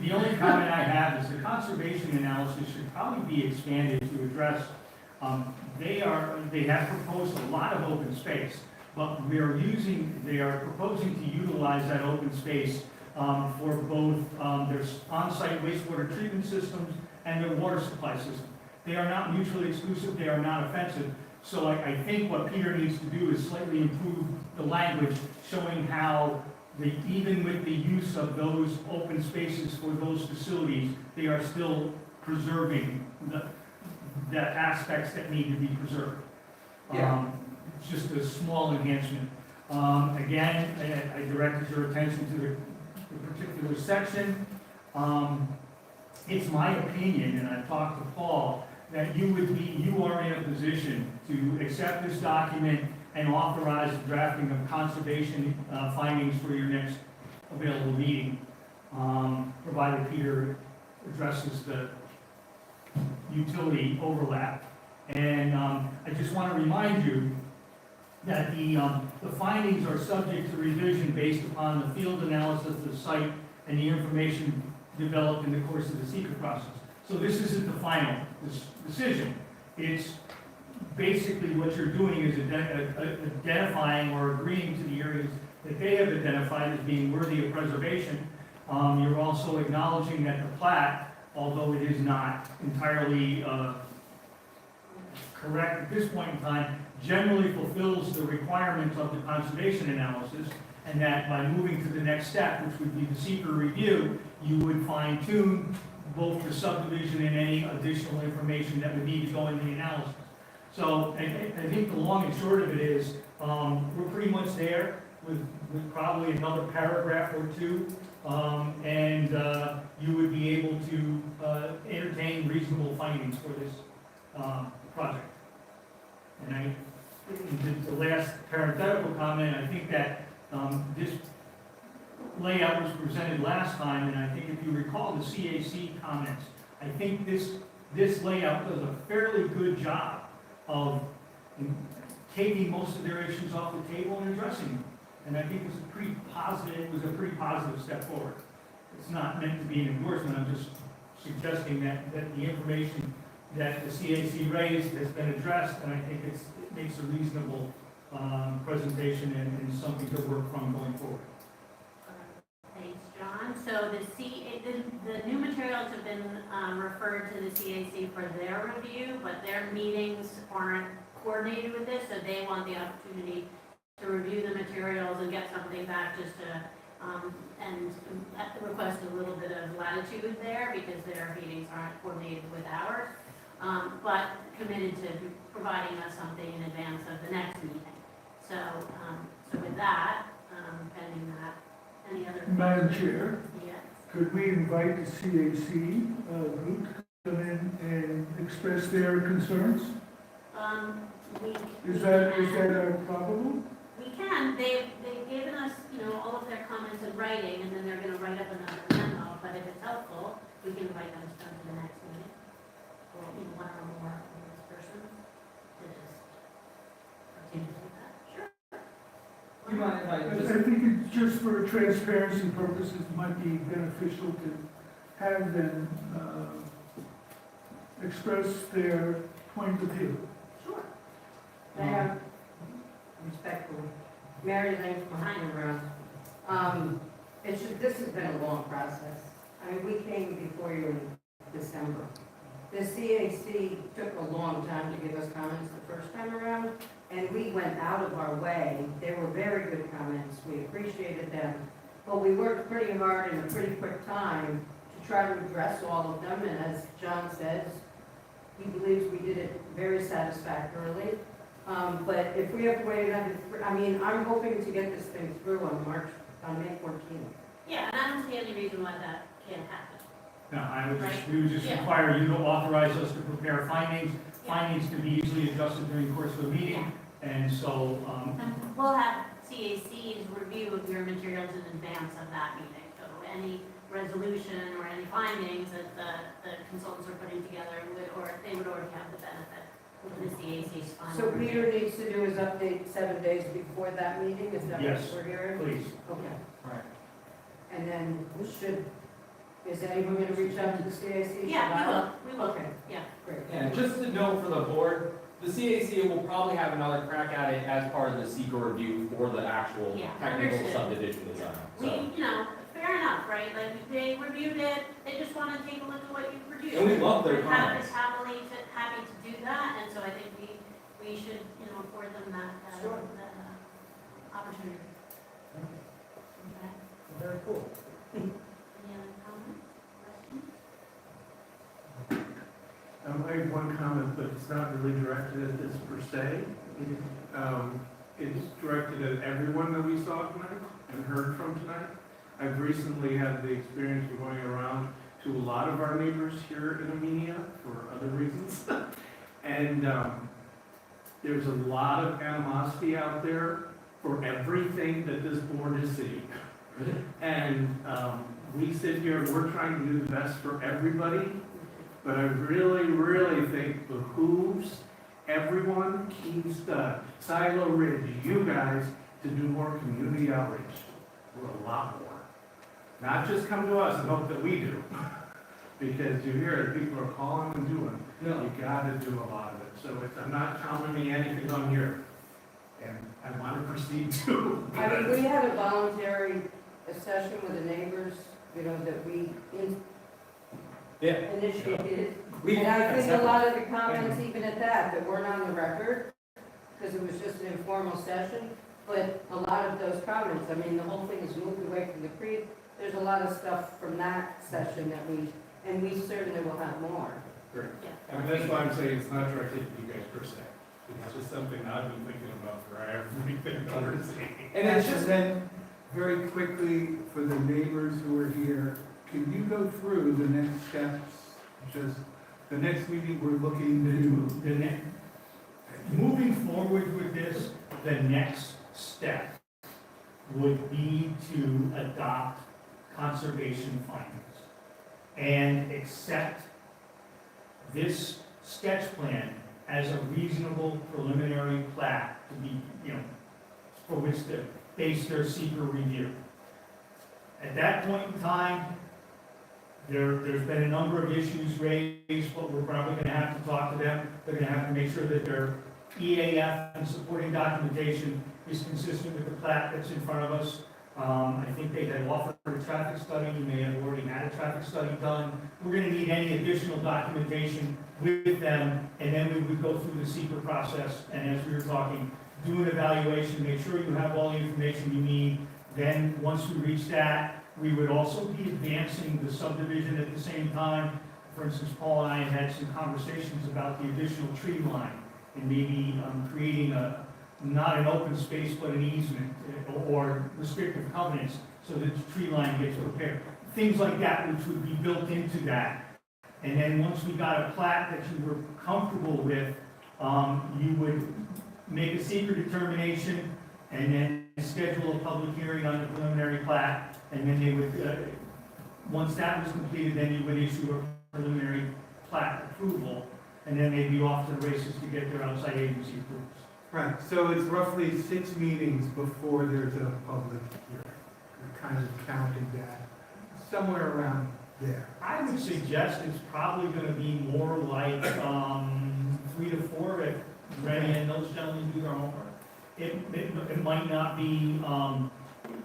The only comment I have is the conservation analysis should probably be expanded to address, they have proposed a lot of open space, but they are proposing to utilize that open space for both their on-site wastewater treatment systems and their water supply system. They are not mutually exclusive, they are not offensive. So I think what Peter needs to do is slightly improve the language, showing how even with the use of those open spaces for those facilities, they are still preserving the aspects that need to be preserved. It's just a small enhancement. Again, I directed your attention to the particular section. It's my opinion, and I've talked to Paul, that you are in a position to accept this document and authorize the drafting of conservation findings for your next available meeting, provided Peter addresses the utility overlap. And I just want to remind you that the findings are subject to revision based upon the field analysis of the site and the information developed in the course of the secret process. So this isn't the final decision. It's basically what you're doing is identifying or agreeing to the areas that they have identified as being worthy of preservation. You're also acknowledging that the plat, although it is not entirely correct at this point in time, generally fulfills the requirements of the conservation analysis, and that by moving to the next step, which would be the secret review, you would fine-tune both the subdivision and any additional information that would need to go in the analysis. So I think the long and short of it is, we're pretty much there with probably another paragraph or two, and you would be able to entertain reasonable findings for this project. And the last parenthetical comment, I think that this layout was presented last time, and I think if you recall the CAC comments, I think this layout does a fairly good job of taking most of their issues off the table and addressing them. And I think it was a pretty positive step forward. It's not meant to be an endorsement, I'm just suggesting that the information that the CAC raised has been addressed, and I think it makes a reasonable presentation and something to work from going forward. Thanks, John. So the new materials have been referred to the CAC for their review, but their meetings aren't coordinated with this, so they want the opportunity to review the materials and get something back just to And at the request a little bit of latitude there because their meetings aren't coordinated with ours, but committed to providing us something in advance of the next meeting. So, so with that, pending that, any other? Madam Chair, Yes. could we invite the CAC group to come in and express their concerns? We. Is that probable? We can, they've given us, you know, all of their comments in writing, and then they're gonna write up another memo, but if it's helpful, we can invite them to come to the next meeting. Or, you know, one or more of this person to just continue with that. Sure. You mind if I I just, think it's just for transparency purposes, it might be beneficial to have them express their point of view. Sure. Respectfully, Mary Lane from Hunting Ground. This has been a long process. I mean, we came before you in December. The CAC took a long time to give us comments the first time around, and we went out of our way. They were very good comments, we appreciated them, but we worked pretty hard in a pretty quick time to try to address all of them, and as John says, he believes we did it very satisfactorily. But if we have to wait another, I'm hoping to get this thing through on May 14th. Yeah, and I don't see any reason why that can't happen. No, we would just Yeah. require you to authorize us to prepare findings. Yeah. Findings can be easily adjusted during the course of the meeting, and so, And we'll have CAC's review of your materials in advance of that meeting. So any resolution or any findings that the consultants are putting together they would already have the benefit of the CAC's final. So review. Peter needs to do his update 7 days before that meeting, is that what Yes. we're hearing? please. Okay, right. and then is anyone going to reach out to the CAC? Yeah, we will. Okay, Yeah. great. And just to note for the board, the CAC will probably have another crack at it as part of the secret review for the actual Yeah, technical understood. subdivision design. We, So, you know, fair enough, right? Like, they reviewed it, they just want to take a look at what you produced. and we love their We're happy comments. happy to do that, and so I think we should, you know, afford them that Sure. opportunity. Okay. Very cool. Any other comments, questions? I have one comment, but it's not really directed at this per se. It's directed at everyone that we saw tonight and heard from tonight. I've recently had the experience of going around to a lot of our neighbors here in Armenia for other reasons. And there's a lot of animosity out there for everything that this board is seeing. And we sit here and we're trying to do the best for everybody, but I really, really think behooves everyone, Keystone, Silo Ridge, you guys, to do more community outreach. We're a lot more. Not just come to us and hope that we do, because you hear it, people are calling and doing. No. You gotta do a lot of it. So I'm not telling me anything on here, and I want to proceed too. I mean, we had a voluntary session with the neighbors, you know, that we Yeah. initiated. We- And I think a lot of the comments, even at that weren't on the record, because it was just an informal session, but a lot of those comments, I mean, the whole thing is moved away from the creek. There's a lot of stuff from that session that we certainly will have more. Great. Yeah. And that's why I'm saying it's not directed to you guys per se. It's just something I've been thinking about for everything that we're seeing. And it's just, then, very quickly, for the neighbors who are here, can you go through the next steps? Just, the next meeting, we're looking to, Moving forward with this, the next step would be to adopt conservation findings and accept this sketch plan as a reasonable preliminary plat to be, you know, for which to base their secret review. At that point in time, there's been a number of issues raised, but we're probably gonna have to talk to them. They're gonna have to make sure that their EAF and supporting documentation is consistent with the plat that's in front of us. I think they had offered a traffic study, you may have already had a traffic study done. We're gonna need any additional documentation with them, and then we would go through the secret process, and as we were talking, do an evaluation, make sure you have all the information you need, Then, once we reach that, we would also be advancing the subdivision at the same time. For instance, Paul and I had some conversations about the additional tree line and maybe creating not an open space, but an easement or restrictive covenants so that the tree line gets prepared. Things like that which would be built into that. And then once we got a plat that you were comfortable with, you would make a secret determination and then schedule a public hearing on the preliminary plat. And then they would, once that was completed, then you would issue a preliminary plat approval. And then they'd be off to the races to get their outside agency approvals. Right, so it's roughly 6 meetings before there's a public hearing. We're kind of counting that, somewhere around there. I would suggest it's probably gonna be more like, 3 to 4 if Rennie and those gentlemen do their homework. It might not be,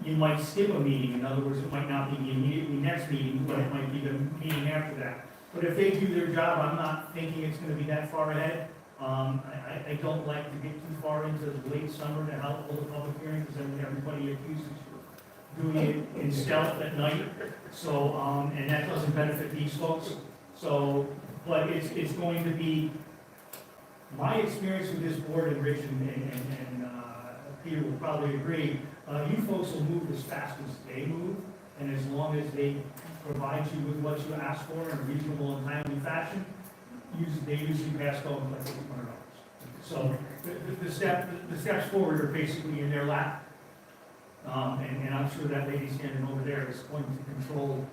you might skip a meeting, in other words, it might not be the immediately next meeting, but it might be the meeting after that. But if they do their job, I'm not thinking it's gonna be that far ahead. I don't like to get too far into the late summer to help hold a public hearing, because then everybody accuses you of doing it in stealth at night. So, and that doesn't benefit these folks. So, but it's going to be, my experience with this board, and Rich and Peter will probably agree, you folks will move as fast as they move, and as long as they provide you with what you ask for in a reasonable and timely fashion, they usually pass go in like $1,500. So the steps forward are basically in their lap. And I'm sure that lady standing over there is going to control.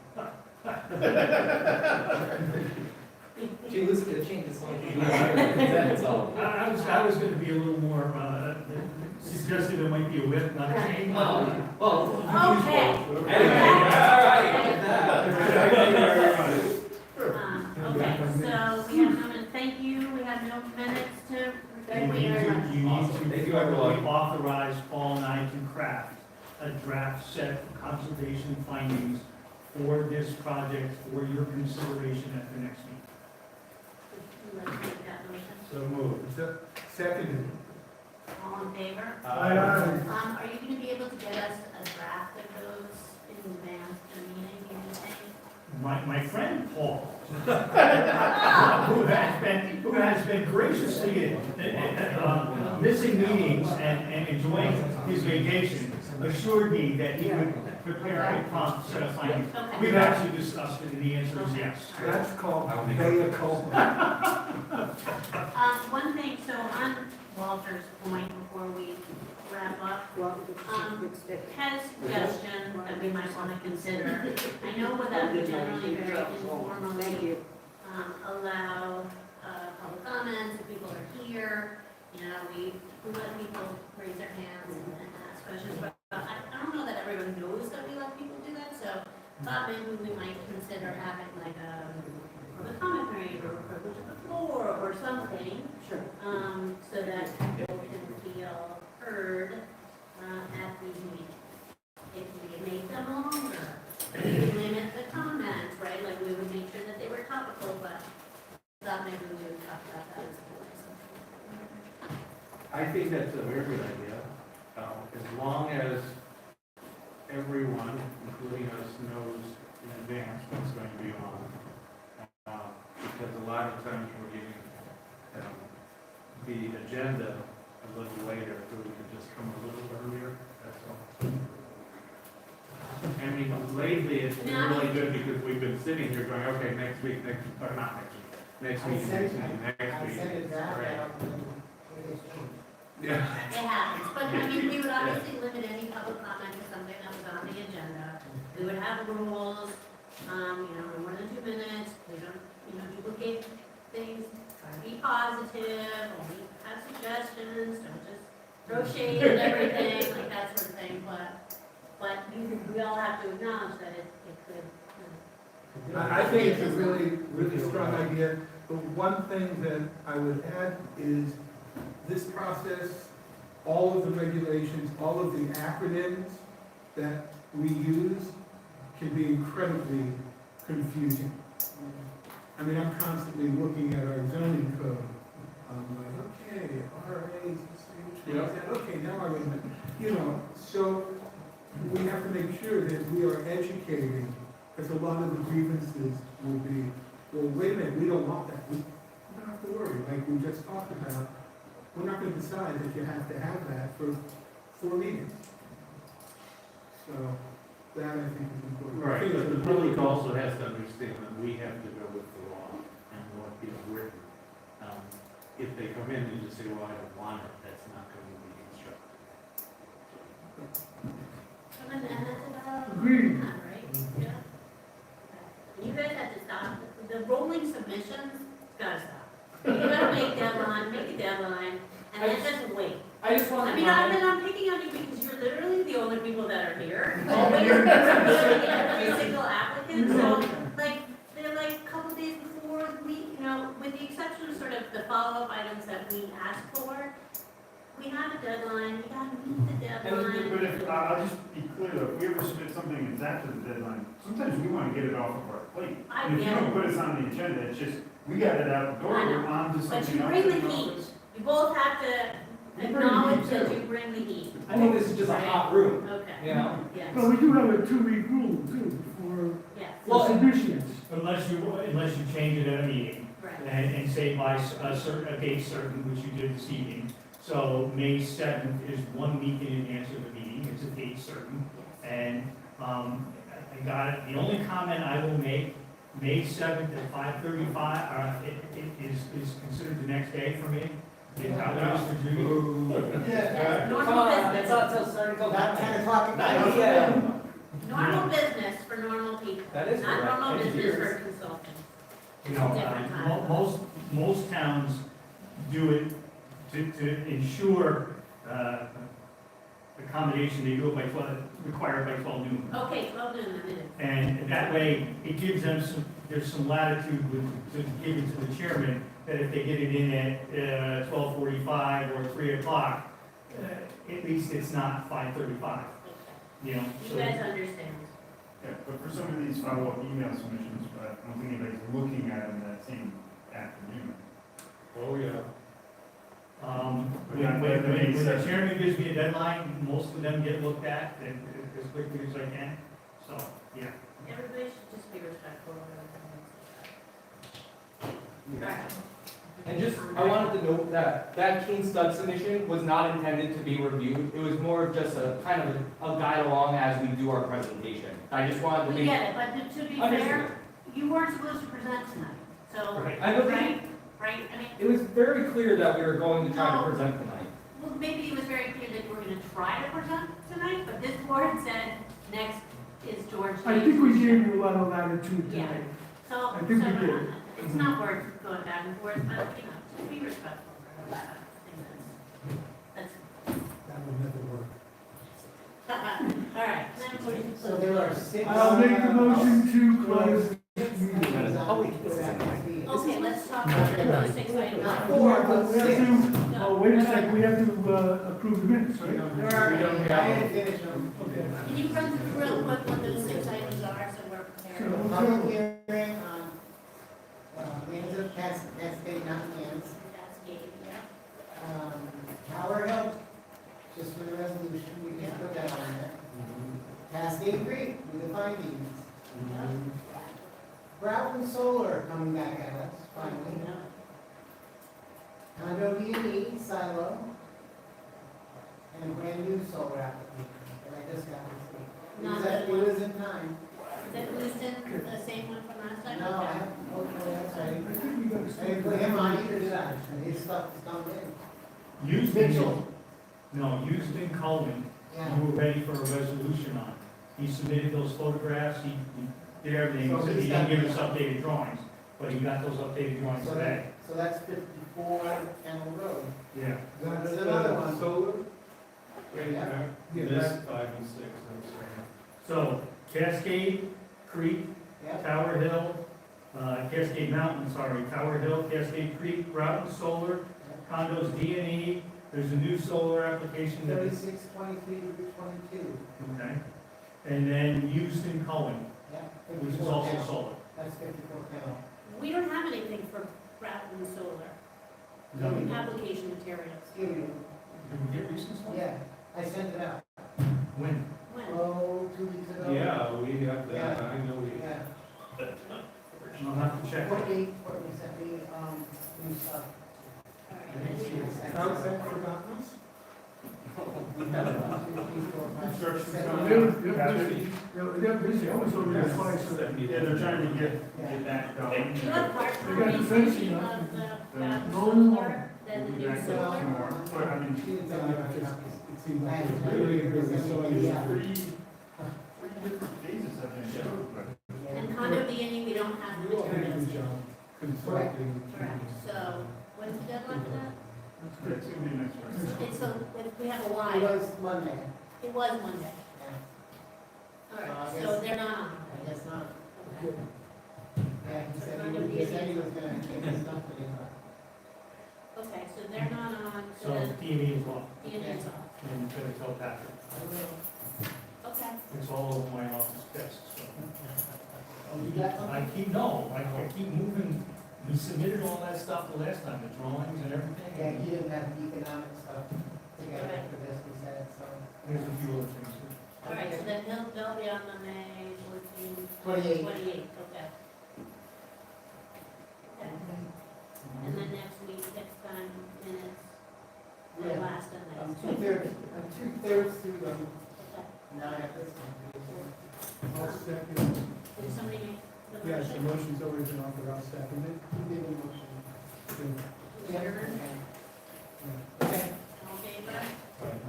Gee, Lucy's gonna change this one. That's all. I was gonna be a little more, suggested there might be a whip, not a chain. Well. Okay. Anyway, all right. Okay, so we have no, thank you, we have no minutes to, thank you very much. You need Awesome. to Thank you, everyone. formally authorize Paul and I to craft a draft set of conservation findings for this project for your consideration at the next meeting. Let's make that motion. So moved. Seconded. All in favor? Are you gonna be able to get us a draft of those in advance of the meeting, do you think? My friend Paul, who has been graciously missing meetings and enjoying his vacation, assured me that he would prepare a prompt set of findings. Okay. We've actually discussed it, and the answer is yes. That's called mea culpa. One thing, so on Walter's point before we wrap up, Ted's suggestion that we might want to consider, I know that we generally very informally allow public comments, if people are here, you know, we let people raise their hands and ask questions, but I don't know that everyone knows that we let people do that, so thought maybe we might consider having like a public comment period or a privilege of the floor or something. Sure. So that people can feel heard at these meetings. If we make them longer, if we limit the comments, right, like we would make sure that they were topical, but thought maybe we would talk about that as well. I think that's a very good idea, as long as everyone, including us, knows in advance what's going to be on. Because a lot of times we're getting the agenda a little later, so we can just come a little earlier, that's all. I mean, lately, it's been really good because we've been sitting here going, okay, next week, or not next week, next meeting, I sent it draft right. out and it is changed. Yeah. It happens, but I mean, we would obviously limit any public comment to something that was on the agenda. We would have rules, no more than 2 minutes, we don't, duplicate things, try to be positive, only have suggestions, don't just throw shade at everything, like that sort of thing, but we all have to acknowledge that it could. I think it's a really, really strong idea. The one thing that I would add is this process, all of the regulations, all of the acronyms that we use can be incredibly confusing. I mean, I'm constantly looking at our zoning code. I'm like, okay, RAs, okay, now I remember. So we make sure that we are educating, because a lot of the grievances will be, well, wait a minute, we don't want that. We don't have to worry, like we just talked about, we're not gonna decide that you have to have that for 4 meetings. So, that I think is important. Right, but the public also has to understand that we have to go with the law and what is written. If they come in and just say, well, I don't want it, that's not going to be constructive. And that's about, Agreed. right? Yeah. You guys have to stop, the rolling submissions, gotta stop. You gotta make a deadline, and then just wait. I just want I to mean, comment. I'm picking on you because you're literally the only people that are here. Always, every single applicant, so, like, they're like a couple days before we, with the exception of sort of the follow-up items that we ask for, we have a deadline, we gotta meet the deadline. But if, I'll just be clear though, if we ever submit something that's after the deadline, sometimes we wanna get it off of our plate. I And if you get don't it. put us on the agenda, it's just, we got it out the door, I know. we're on to But something you else. bring the in the heat. office. You both have to You bring the acknowledge heat, that too. you bring the heat. I think this is just a hot room, Okay. you know? Yes. But we do have a 2-week rule too Yes. Well, for submissions. Unless you change it at a meeting, Right. and say by a date certain, which you did this evening. So May 7th is 1 week in advance of the meeting, it's a date certain. And, I got it, the only comment I will make, May 7th at 5:35, it is considered the next day for me. How that is for Judy. Normal Come on, business. it's not till starting to go About back. 10 o'clock at Not night. yet. Normal business for normal people. That is Not correct. normal business Engineers. for consultants. You know, Different time. most towns do it to ensure, accommodation, they do it by 12, required by 12 noon. Okay, well done, that is. And that way, it gives them there's some latitude to give it to the chairman, that if they get it in at 12:45 or 3 o'clock, at least it's not 5:35, you know? You so- guys understand. Yeah, but for some of these follow-up email submissions, I don't think anybody's looking at them that same afternoon. Oh, yeah. When the chairman gives me a deadline, most of them get looked at as quickly as I can, so, yeah. Everybody should just be respectful of everything. Right. And just, I wanted to note that that Keen Stud submission was not intended to be reviewed. It was more of just a kind of a guide along as we do our presentation. I just wanted to We make. get it, but to be Understood. fair, you weren't supposed to present tonight, so, Right. I believe right, I mean, it was very clear that we were going to try No. to present tonight. well, maybe it was very clear that we're gonna try to present tonight, but this board said next is George. I think we gave you a lot of latitude Yeah. tonight. So, I think we did. it's not worth going back and forth, but, just be respectful for that. I think That would never work. that's, all right. Then So there are 6. I'll make the motion to close. Okay, let's talk about the 6 items. Not 4, but We have 6. to, oh, wait a second, we have to approve the minutes, right? I didn't finish them. Can you run through real quick what those 6 items are, so we're prepared? Public hearing on, Lands of Cascade Mountain Lands. That's Gabe, yeah. Tower Hill, just for the resolution, we can put that on there. Cascade Creek, with the findings. Broughton Solar coming back at us, finally. Condo B&E, silo. And a brand new solar application that I just got this week. It was in time. Is that Lewiston, the same one from last time? No, I haven't, okay, that's right. I didn't put him on either, did I? His stuff is coming in. Houston, no, Houston Coleman, Yeah. you were ready for a resolution on. He submitted those photographs, he did everything, So he said he he's didn't got- give us updated drawings, but he got those updated drawings So today. So that's 54 Kennel Road. Yeah. That's another one. Solar? Yeah. Yeah, This 5 and 6, I'm sorry. So Cascade Creek, Yeah. Tower Hill, Cascade Mountain, sorry, Tower Hill, Cascade Creek, Broughton Solar, condos D&E, there's a new solar application that is, 36, 23 to 22. okay. And then Houston Cohen, Yeah. which is 54 also Kennel. solar. That's 54 Kennel. We don't have anything for Bratton Solar, No. application materials. Here we go. Did we get recent solar? Yeah, I sent it out. When? When? Oh, 2 check. Courtney sent me, new stuff. All right. How's that forgotten us? Construction's They're, coming they're up. busy, they're busy, I was over there twice, so Yeah, they're trying to get that going. Do you have part They got the fencing up. of the, No, solar, then the We'll new be back to solar? some more. But I mean, She didn't tell me, it seemed like it was really good, we saw you. three different phases of it. And condo beginning, we don't have the You all did a materials. good job consulting. Correct, so when's the deadline for that? It's gonna be next week. It's so, if we have a It line, was Monday. it was Monday. All right, so they're not on. I guess not. Okay. Yeah, he said he was gonna take his stuff to me. Okay, so they're not on, so So then DME is off, the Indians off. and I'm gonna tell Patrick. Okay. It's all over my office desk, so. Oh, you got something? I keep moving, we submitted all that stuff the last time, the drawings and Yeah, everything. he didn't have the economic stuff together for this, he said, so. There's a few other things. All right, so then they'll be on the May 14th, 28. 28th, okay. Okay. And then next week, next time, minutes, the Yeah. last and I'm next. two-thirds through them, Okay. now I have this one. I'll second. Did somebody make the Yes, the motion? motion's already been offered, I'll second it. Who did the motion? Good. Yeah. Adjourn? Okay. All in favor?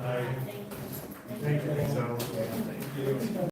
Uh,